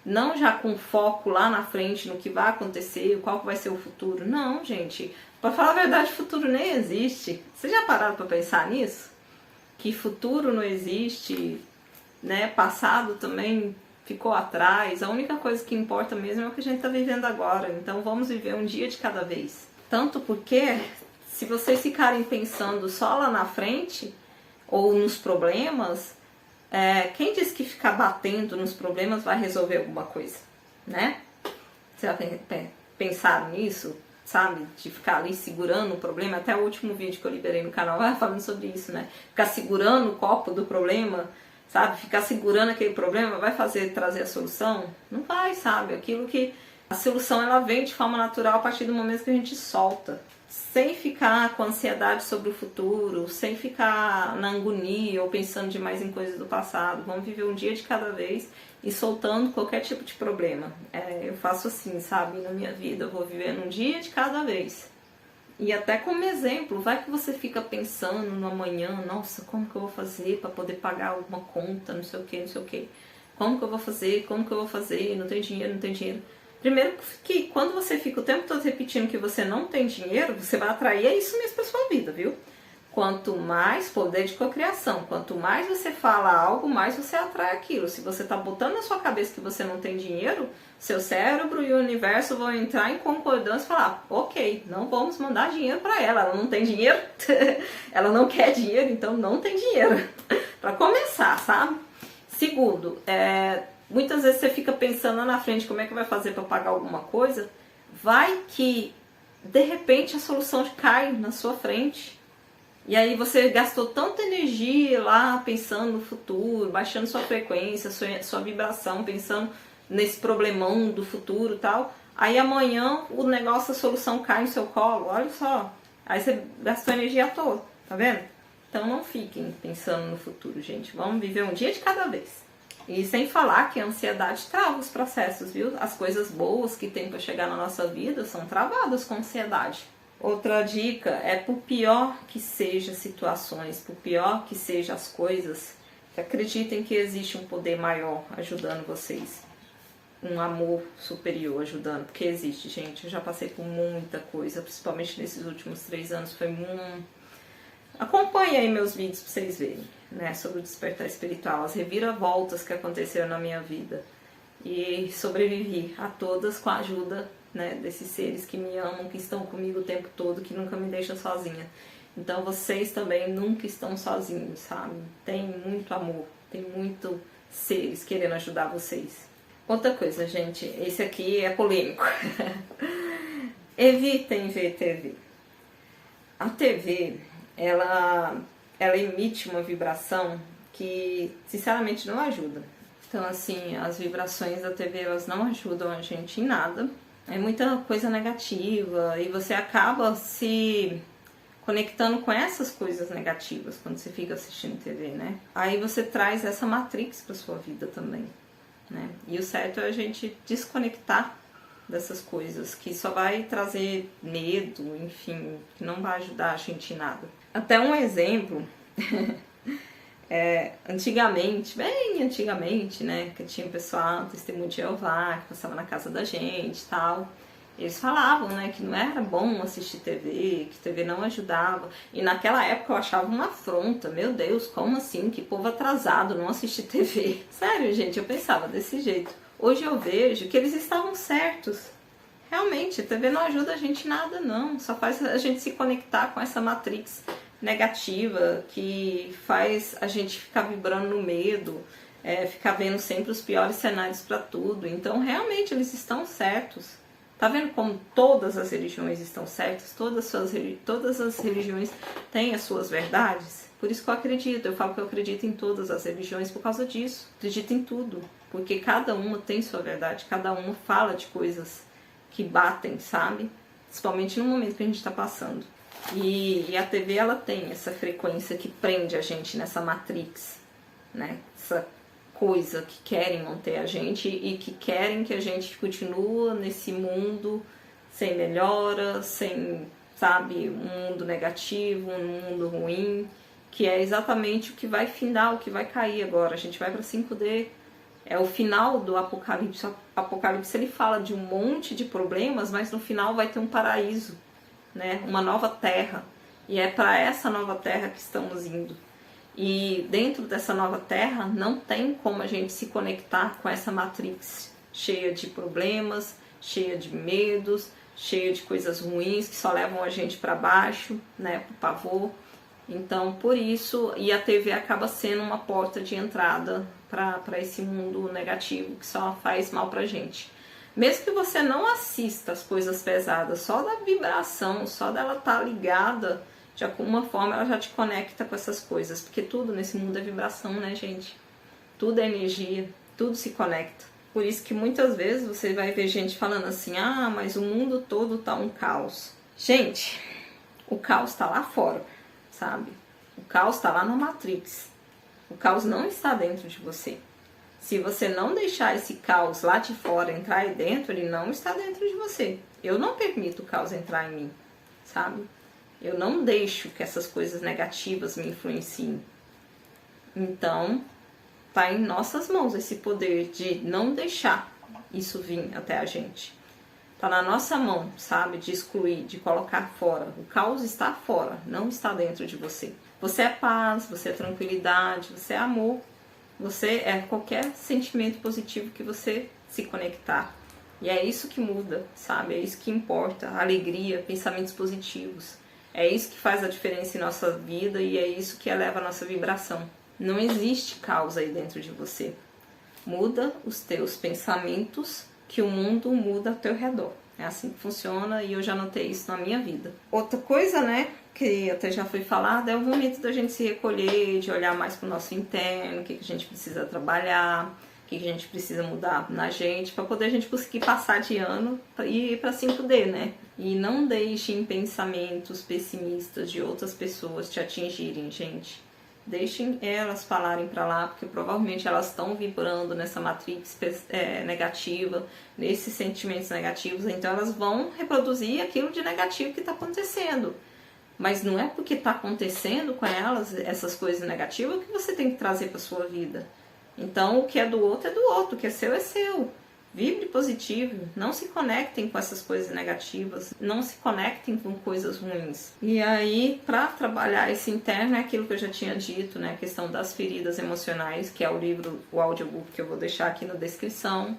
não já com foco lá na frente no que vai acontecer, qual que vai ser o futuro. Não, gente, para falar a verdade, futuro nem existe. Vocês já pararam para pensar nisso? Que futuro não existe, né? Passado também ficou atrás. A única coisa que importa mesmo é o que a gente está vivendo agora. Então vamos viver um dia de cada vez. Tanto porque, se vocês ficarem pensando só lá na frente ou nos problemas, quem disse que ficar batendo nos problemas vai resolver alguma coisa, né? Você já pensaram nisso? Sabe? De ficar ali segurando o problema. Até o último vídeo que eu liberei no canal vai falando sobre isso, né? Ficar segurando o copo do problema, sabe? Ficar segurando aquele problema vai trazer a solução? Não vai, sabe? Aquilo que... A solução, ela vem de forma natural a partir do momento que a gente solta. Sem ficar com ansiedade sobre o futuro, sem ficar na agonia ou pensando demais em coisas do passado. Vamos viver um dia de cada vez e soltando qualquer tipo de problema. Eu faço assim, sabe? Na minha vida, eu vou vivendo um dia de cada vez. E até como exemplo, vai que você fica pensando no amanhã, nossa, como que eu vou fazer para poder pagar alguma conta, não sei o que, não sei o que. Como que eu vou fazer, não tem dinheiro, não tem dinheiro. Primeiro que quando você fica o tempo todo repetindo que você não tem dinheiro, você vai atrair isso mesmo para sua vida, viu? Quanto mais poder de cocriação, quanto mais você fala algo, mais você atrai aquilo. Se você está botando na sua cabeça que você não tem dinheiro, seu cérebro e o universo vão entrar em concordância e falar, ok, não vamos mandar dinheiro para ela, ela não tem dinheiro, ela não quer dinheiro, então não tem dinheiro. Para começar, sabe? Segundo, muitas vezes você fica pensando lá na frente como é que vai fazer para pagar alguma coisa, vai que de repente a solução cai na sua frente. E aí você gastou tanta energia lá pensando no futuro, baixando sua frequência, sua vibração, pensando nesse problemão do futuro e tal. Aí amanhã o negócio, a solução cai no seu colo, olha só. Aí você gastou energia à toa, tá vendo? Então não fiquem pensando no futuro, gente. Vamos viver um dia de cada vez. E sem falar que a ansiedade trava os processos, viu? As coisas boas que tem para chegar na nossa vida são travadas com ansiedade. Outra dica é, por pior que sejam as situações, por pior que sejam as coisas, acreditem que existe um poder maior ajudando vocês. Um amor superior ajudando, porque existe, gente. Eu já passei por muita coisa, principalmente nesses últimos 3 anos. Foi muito... Acompanhe aí meus vídeos para vocês verem, né, sobre o despertar espiritual, as reviravoltas que aconteceram na minha vida. E sobrevivi a todas com a ajuda, né, desses seres que me amam, que estão comigo o tempo todo, que nunca me deixam sozinha. Então vocês também nunca estão sozinhos, sabe? Tem muito amor, tem muito seres querendo ajudar vocês. Outra coisa, gente, esse aqui é polêmico. Evitem ver TV. A TV, ela emite uma vibração que, sinceramente, não ajuda. Então, assim, as vibrações da TV, elas não ajudam a gente em nada. É muita coisa negativa e você acaba se conectando com essas coisas negativas quando você fica assistindo TV, né? Aí você traz essa matrix para sua vida também, né? E o certo é a gente desconectar dessas coisas, que só vai trazer medo, enfim, que não vai ajudar a gente em nada. Até um exemplo, antigamente, bem antigamente, né, que tinha o pessoal, testemunho de Jeová, que passava na casa da gente e tal, eles falavam, né, que não era bom assistir TV, que TV não ajudava, e naquela época eu achava uma afronta, meu Deus, como assim, que povo atrasado, não assistir TV. Sério, gente, eu pensava desse jeito. Hoje eu vejo que eles estavam certos. Realmente, a TV não ajuda a gente em nada, não. Só faz a gente se conectar com essa matrix negativa que faz a gente ficar vibrando no medo, ficar vendo sempre os piores cenários para tudo. Então, realmente, eles estão certos. Tá vendo como todas as religiões estão certas? Todas as religiões têm as suas verdades? Por isso que eu acredito. Eu falo que eu acredito em todas as religiões por causa disso. Acredito em tudo. Porque cada uma tem sua verdade. Cada uma fala de coisas que batem, sabe? Principalmente no momento que a gente está passando. E a TV, ela tem essa frequência que prende a gente nessa matrix, né? Essa coisa que querem manter a gente e que querem que a gente continue nesse mundo sem melhora, sem, sabe, um mundo negativo, um mundo ruim, que é exatamente o que vai findar, o que vai cair agora. A gente vai para 5D, É o final do Apocalipse. O Apocalipse ele fala de um monte de problemas, mas no final vai ter um paraíso, né? Uma nova terra. E é para essa nova terra que estamos indo. E dentro dessa nova terra não tem como a gente se conectar com essa matrix cheia de problemas, cheia de medos, cheia de coisas ruins que só levam a gente para baixo, né, pro pavor. Então, por isso, e a TV acaba sendo uma porta de entrada para esse mundo negativo que só faz mal pra gente. Mesmo que você não assista as coisas pesadas, só da vibração, só dela estar ligada, de alguma forma ela já te conecta com essas coisas, porque tudo nesse mundo é vibração, né, gente? Tudo é energia, tudo se conecta. Por isso que muitas vezes você vai ver gente falando assim, ah, mas o mundo todo tá um caos. Gente, o caos tá lá fora, sabe? O caos tá lá na Matrix. O caos não está dentro de você. Se você não deixar esse caos lá de fora entrar aí dentro, ele não está dentro de você. Eu não permito o caos entrar em mim, sabe? Eu não deixo que essas coisas negativas me influenciem. Então, tá em nossas mãos esse poder de não deixar isso vir até a gente. Tá na nossa mão, sabe? De excluir, de colocar fora. O caos está fora, não está dentro de você. Você é paz, você é tranquilidade, você é amor. Você é qualquer sentimento positivo que você se conectar. E é isso que muda, sabe? É isso que importa. Alegria, pensamentos positivos. É isso que faz a diferença em nossa vida e é isso que eleva a nossa vibração. Não existe caos aí dentro de você. Muda os teus pensamentos que o mundo muda ao teu redor. É assim que funciona e eu já notei isso na minha vida. Outra coisa, né, que até já foi falado, é o momento da gente se recolher, de olhar mais para o nosso interno, o que a gente precisa trabalhar, o que a gente precisa mudar na gente, para poder a gente conseguir passar de ano e ir para 5D, né? E não deixem pensamentos pessimistas de outras pessoas te atingirem, gente. Deixem elas falarem para lá, porque provavelmente elas estão vibrando nessa matrix negativa, nesses sentimentos negativos, então elas vão reproduzir aquilo de negativo que está acontecendo. Mas não é porque está acontecendo com elas essas coisas negativas que você tem que trazer para sua vida. Então o que é do outro é do outro, o que é seu é seu. Vibre positivo, não se conectem com essas coisas negativas, não se conectem com coisas ruins. E aí, para trabalhar esse interno, é aquilo que eu já tinha dito, né? A questão das feridas emocionais, que é o livro, o audiobook que eu vou deixar aqui na descrição.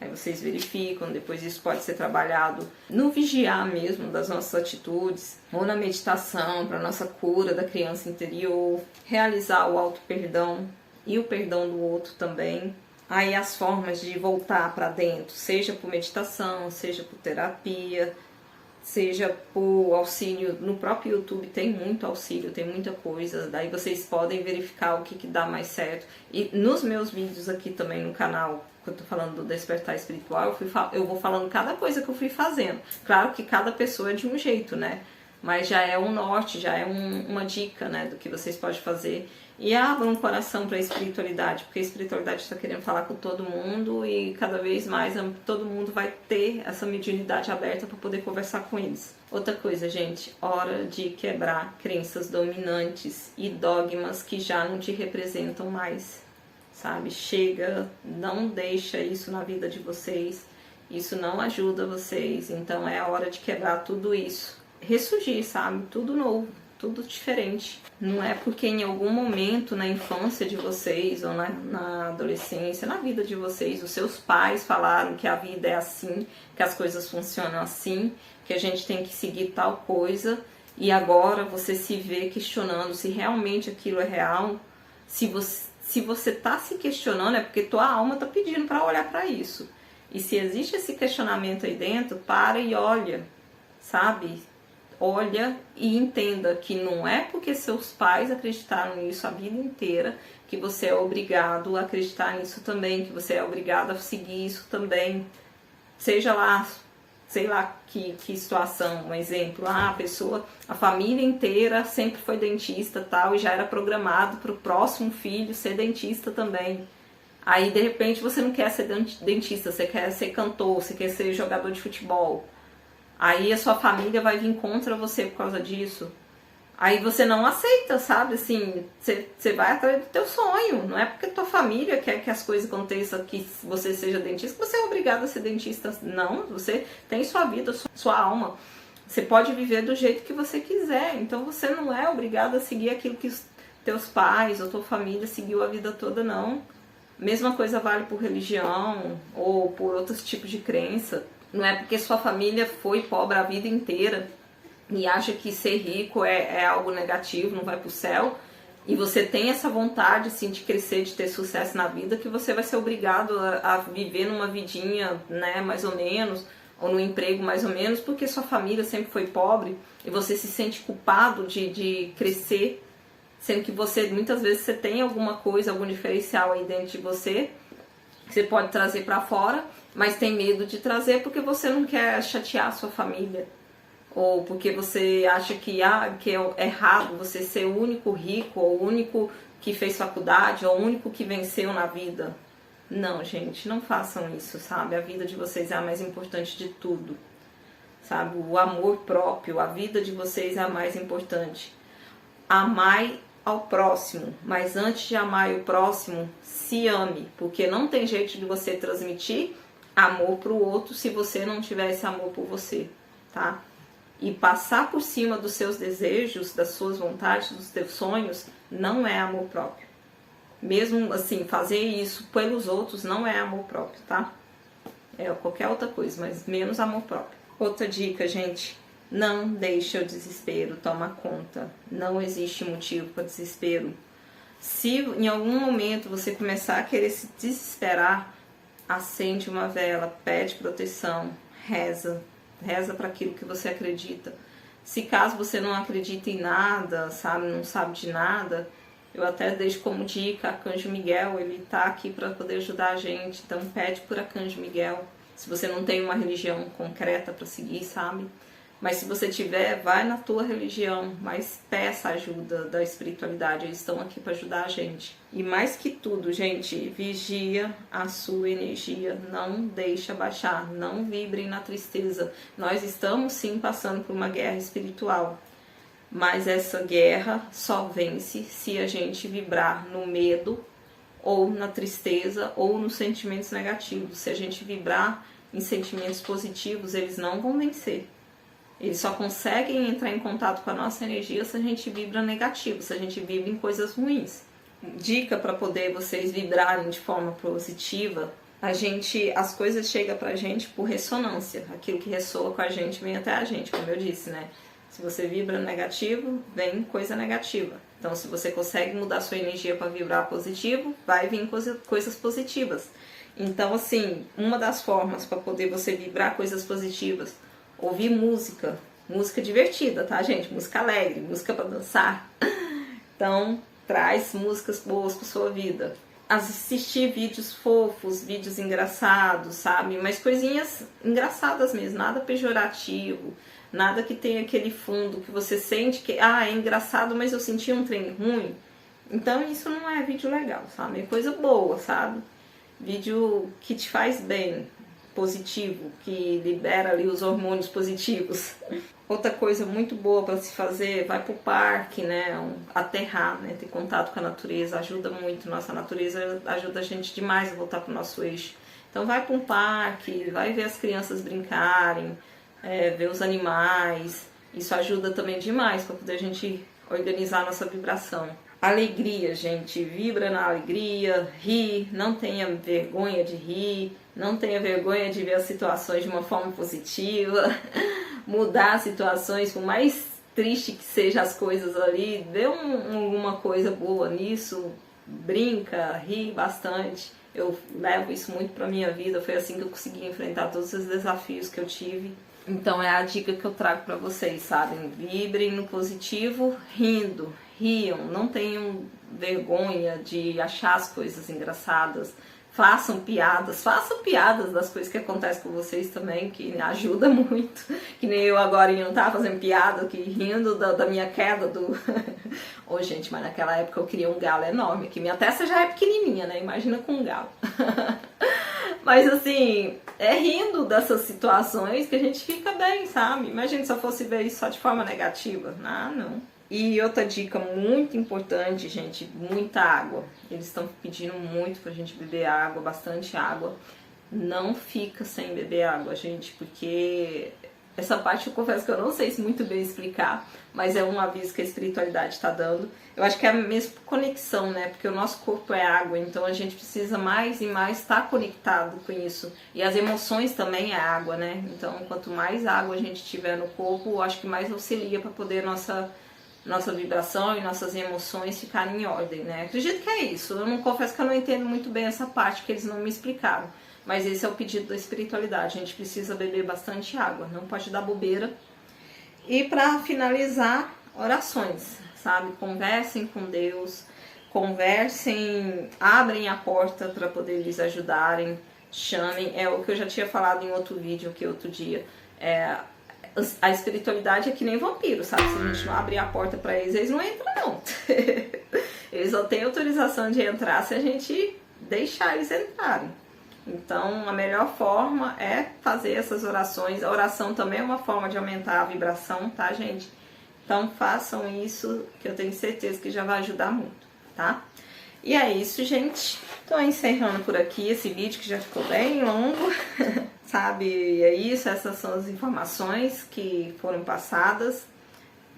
Aí vocês verificam, depois isso pode ser trabalhado no vigiar mesmo das nossas atitudes, ou na meditação para nossa cura da criança interior, realizar o auto-perdão e o perdão do outro também. Aí as formas de voltar para dentro, seja por meditação, seja por terapia, seja por auxílio, no próprio YouTube tem muito auxílio, tem muita coisa, daí vocês podem verificar o que dá mais certo. E nos meus vídeos aqui também no canal, que eu tô falando do despertar espiritual, eu vou falando cada coisa que eu fui fazendo. Claro que cada pessoa é de um jeito, né? Mas já é um norte, já é uma dica, né, do que vocês podem fazer. E abram o coração para a espiritualidade, porque a espiritualidade está querendo falar com todo mundo e cada vez mais todo mundo vai ter essa mediunidade aberta para poder conversar com eles. Outra coisa, gente, hora de quebrar crenças dominantes e dogmas que já não te representam mais, sabe? Chega, não deixa isso na vida de vocês, isso não ajuda vocês, então é a hora de quebrar tudo isso. Ressurgir, sabe? Tudo novo. Tudo diferente. Não é porque em algum momento na infância de vocês ou na adolescência, na vida de vocês, os seus pais falaram que a vida é assim, que as coisas funcionam assim, que a gente tem que seguir tal coisa e agora você se vê questionando se realmente aquilo é real. Se você tá se questionando é porque tua alma tá pedindo para olhar para isso. E se existe esse questionamento aí dentro, para e olha, sabe? Olha e entenda que não é porque seus pais acreditaram nisso a vida inteira que você é obrigado a acreditar nisso também, que você é obrigado a seguir isso também. Seja lá, sei lá que situação, um exemplo, a família inteira sempre foi dentista tal, e já era programado para o próximo filho ser dentista também. Aí de repente você não quer ser dentista, você quer ser cantor, você quer ser jogador de futebol. Aí a sua família vai vir contra você por causa disso. Aí você não aceita, sabe? Assim, você vai atrás do teu sonho. Não é porque tua família quer que as coisas aconteçam, que você seja dentista, que você é obrigado a ser dentista. Não, você tem sua vida, sua alma. Você pode viver do jeito que você quiser. Então você não é obrigado a seguir aquilo que os teus pais ou tua família seguiu a vida toda, não. Mesma coisa vale por religião ou por outros tipos de crença. Não é porque sua família foi pobre a vida inteira e acha que ser rico é algo negativo, não vai pro céu, e você tem essa vontade assim, de crescer, de ter sucesso na vida, que você vai ser obrigado a viver numa vidinha, né, mais ou menos, ou num emprego mais ou menos, porque sua família sempre foi pobre e você se sente culpado de crescer, sendo que você, muitas vezes, você tem alguma coisa, algum diferencial aí dentro de você, que você pode trazer para fora, mas tem medo de trazer porque você não quer chatear a sua família. Ou porque você acha que é errado você ser o único rico, ou o único que fez faculdade, ou o único que venceu na vida. Não, gente, não façam isso, sabe? A vida de vocês é a mais importante de tudo, sabe? O amor próprio, a vida de vocês é a mais importante. Amai ao próximo, mas antes de amar o próximo, se ame, porque não tem jeito de você transmitir amor para o outro se você não tiver esse amor por você, tá? E passar por cima dos seus desejos, das suas vontades, dos teus sonhos, não é amor próprio. Mesmo assim, fazer isso pelos outros não é amor próprio, tá? É qualquer outra coisa, mas menos amor próprio. Outra dica, gente, não deixe o desespero tomar conta. Não existe motivo para desespero. Se em algum momento você começar a querer se desesperar, acende uma vela, pede proteção, reza. Reza para aquilo que você acredita. Se caso você não acredita em nada, sabe, não sabe de nada, eu até deixo como dica Arcanjo Miguel, ele tá aqui para poder ajudar a gente. Então pede por Arcanjo Miguel. Se você não tem uma religião concreta para seguir, sabe? Mas se você tiver, vai na tua religião, mas peça ajuda da espiritualidade, eles estão aqui para ajudar a gente. E mais que tudo, gente, vigia a sua energia, não deixa baixar, não vibrem na tristeza. Nós estamos sim passando por uma guerra espiritual, mas essa guerra só vence se a gente vibrar no medo, ou na tristeza, ou nos sentimentos negativos. Se a gente vibrar em sentimentos positivos, eles não vão vencer. Eles só conseguem entrar em contato com a nossa energia se a gente vibra negativo, se a gente vibra em coisas ruins. Dica para poder vocês vibrarem de forma positiva, as coisas chegam pra gente por ressonância. Aquilo que ressoa com a gente vem até a gente, como eu disse, né? Se você vibra negativo, vem coisa negativa. Então, se você consegue mudar sua energia para vibrar positivo, vai vir coisas positivas. Então, assim, uma das formas para poder você vibrar coisas positivas, ouvir música divertida, tá, gente? Música alegre, música para dançar. Então, traz músicas boas para sua vida. Assistir vídeos fofos, vídeos engraçados, sabe? Mas coisinhas engraçadas mesmo, nada pejorativo, nada que tenha aquele fundo que você sente que, é engraçado, mas eu senti um trem ruim. Então, isso não é vídeo legal, sabe? É coisa boa, sabe? Vídeo que te faz bem, positivo, que libera ali os hormônios positivos. Outra coisa muito boa para se fazer, vai pro parque, né, aterrar, né, ter contato com a natureza, ajuda muito, nossa natureza ajuda a gente demais a voltar pro nosso eixo. Então vai para um parque, vai ver as crianças brincarem, ver os animais, isso ajuda também demais para poder a gente organizar a nossa vibração. Alegria, gente, vibra na alegria, ri, não tenha vergonha de rir, não tenha vergonha de ver as situações de uma forma positiva, mudar as situações, por mais triste que sejam as coisas ali, vê alguma coisa boa nisso, brinca, ri bastante. Eu levo isso muito pra minha vida, foi assim que eu consegui enfrentar todos os desafios que eu tive. Então é a dica que eu trago pra vocês, sabem? Vibrem no positivo, rindo. Riam, não tenham vergonha de achar as coisas engraçadas, façam piadas das coisas que acontecem com vocês também, que ajuda muito, que nem eu agora não tava fazendo piada, que rindo da minha queda do... Ô gente, mas naquela época eu queria um galo enorme, que minha testa já é pequenininha, né, imagina com um galo. Mas assim, é rindo dessas situações que a gente fica bem, sabe? Imagina se eu fosse ver isso só de forma negativa, não. E outra dica muito importante, gente, muita água. Eles estão pedindo muito pra gente beber água, bastante água. Não fica sem beber água, gente, porque essa parte eu confesso que eu não sei muito bem explicar, mas é um aviso que a espiritualidade está dando. Eu acho que é a mesma conexão, né? Porque o nosso corpo é água, então a gente precisa mais e mais estar conectado com isso. E as emoções também é água, né? Então, quanto mais água a gente tiver no corpo, eu acho que mais auxilia para poder nossa vibração e nossas emoções ficarem em ordem, né? Acredito que é isso. Eu não confesso que eu não entendo muito bem essa parte que eles não me explicaram. Mas esse é o pedido da espiritualidade. A gente precisa beber bastante água, não pode dar bobeira. E para finalizar, orações, sabe? Conversem com Deus, conversem, abrem a porta para poder lhes ajudarem, chamem. É o que eu já tinha falado em outro vídeo que outro dia. A espiritualidade é que nem vampiro, sabe? Se a gente não abrir a porta para eles, eles não entram, não. Eles só têm autorização de entrar se a gente deixar eles entrarem. Então, a melhor forma é fazer essas orações. A oração também é uma forma de aumentar a vibração, tá, gente? Então, façam isso, que eu tenho certeza que já vai ajudar muito, tá? E é isso, gente. Tô encerrando por aqui esse vídeo que já ficou bem longo, sabe? E é isso, essas são as informações que foram passadas.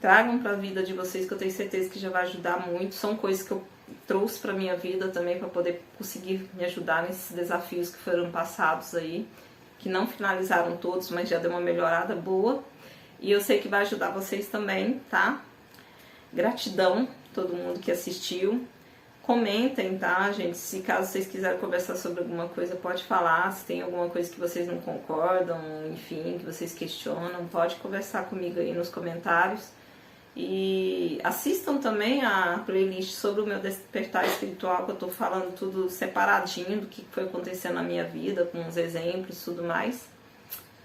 Tragam para a vida de vocês, que eu tenho certeza que já vai ajudar muito. São coisas que eu trouxe para minha vida também, para poder conseguir me ajudar nesses desafios que foram passados aí, que não finalizaram todos, mas já deu uma melhorada boa. E eu sei que vai ajudar vocês também, tá? Gratidão a todo mundo que assistiu. Comentem, tá, gente? Se caso vocês quiserem conversar sobre alguma coisa, pode falar. Se tem alguma coisa que vocês não concordam, enfim, que vocês questionam, pode conversar comigo aí nos comentários. E assistam também a playlist sobre o meu despertar espiritual, que eu tô falando tudo separadinho do que foi acontecendo na minha vida, com os exemplos e tudo mais.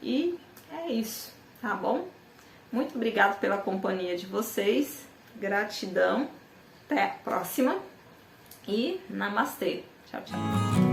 E é isso, tá bom? Muito obrigada pela companhia de vocês. Gratidão. Até a próxima. E namastê. Tchau, tchau.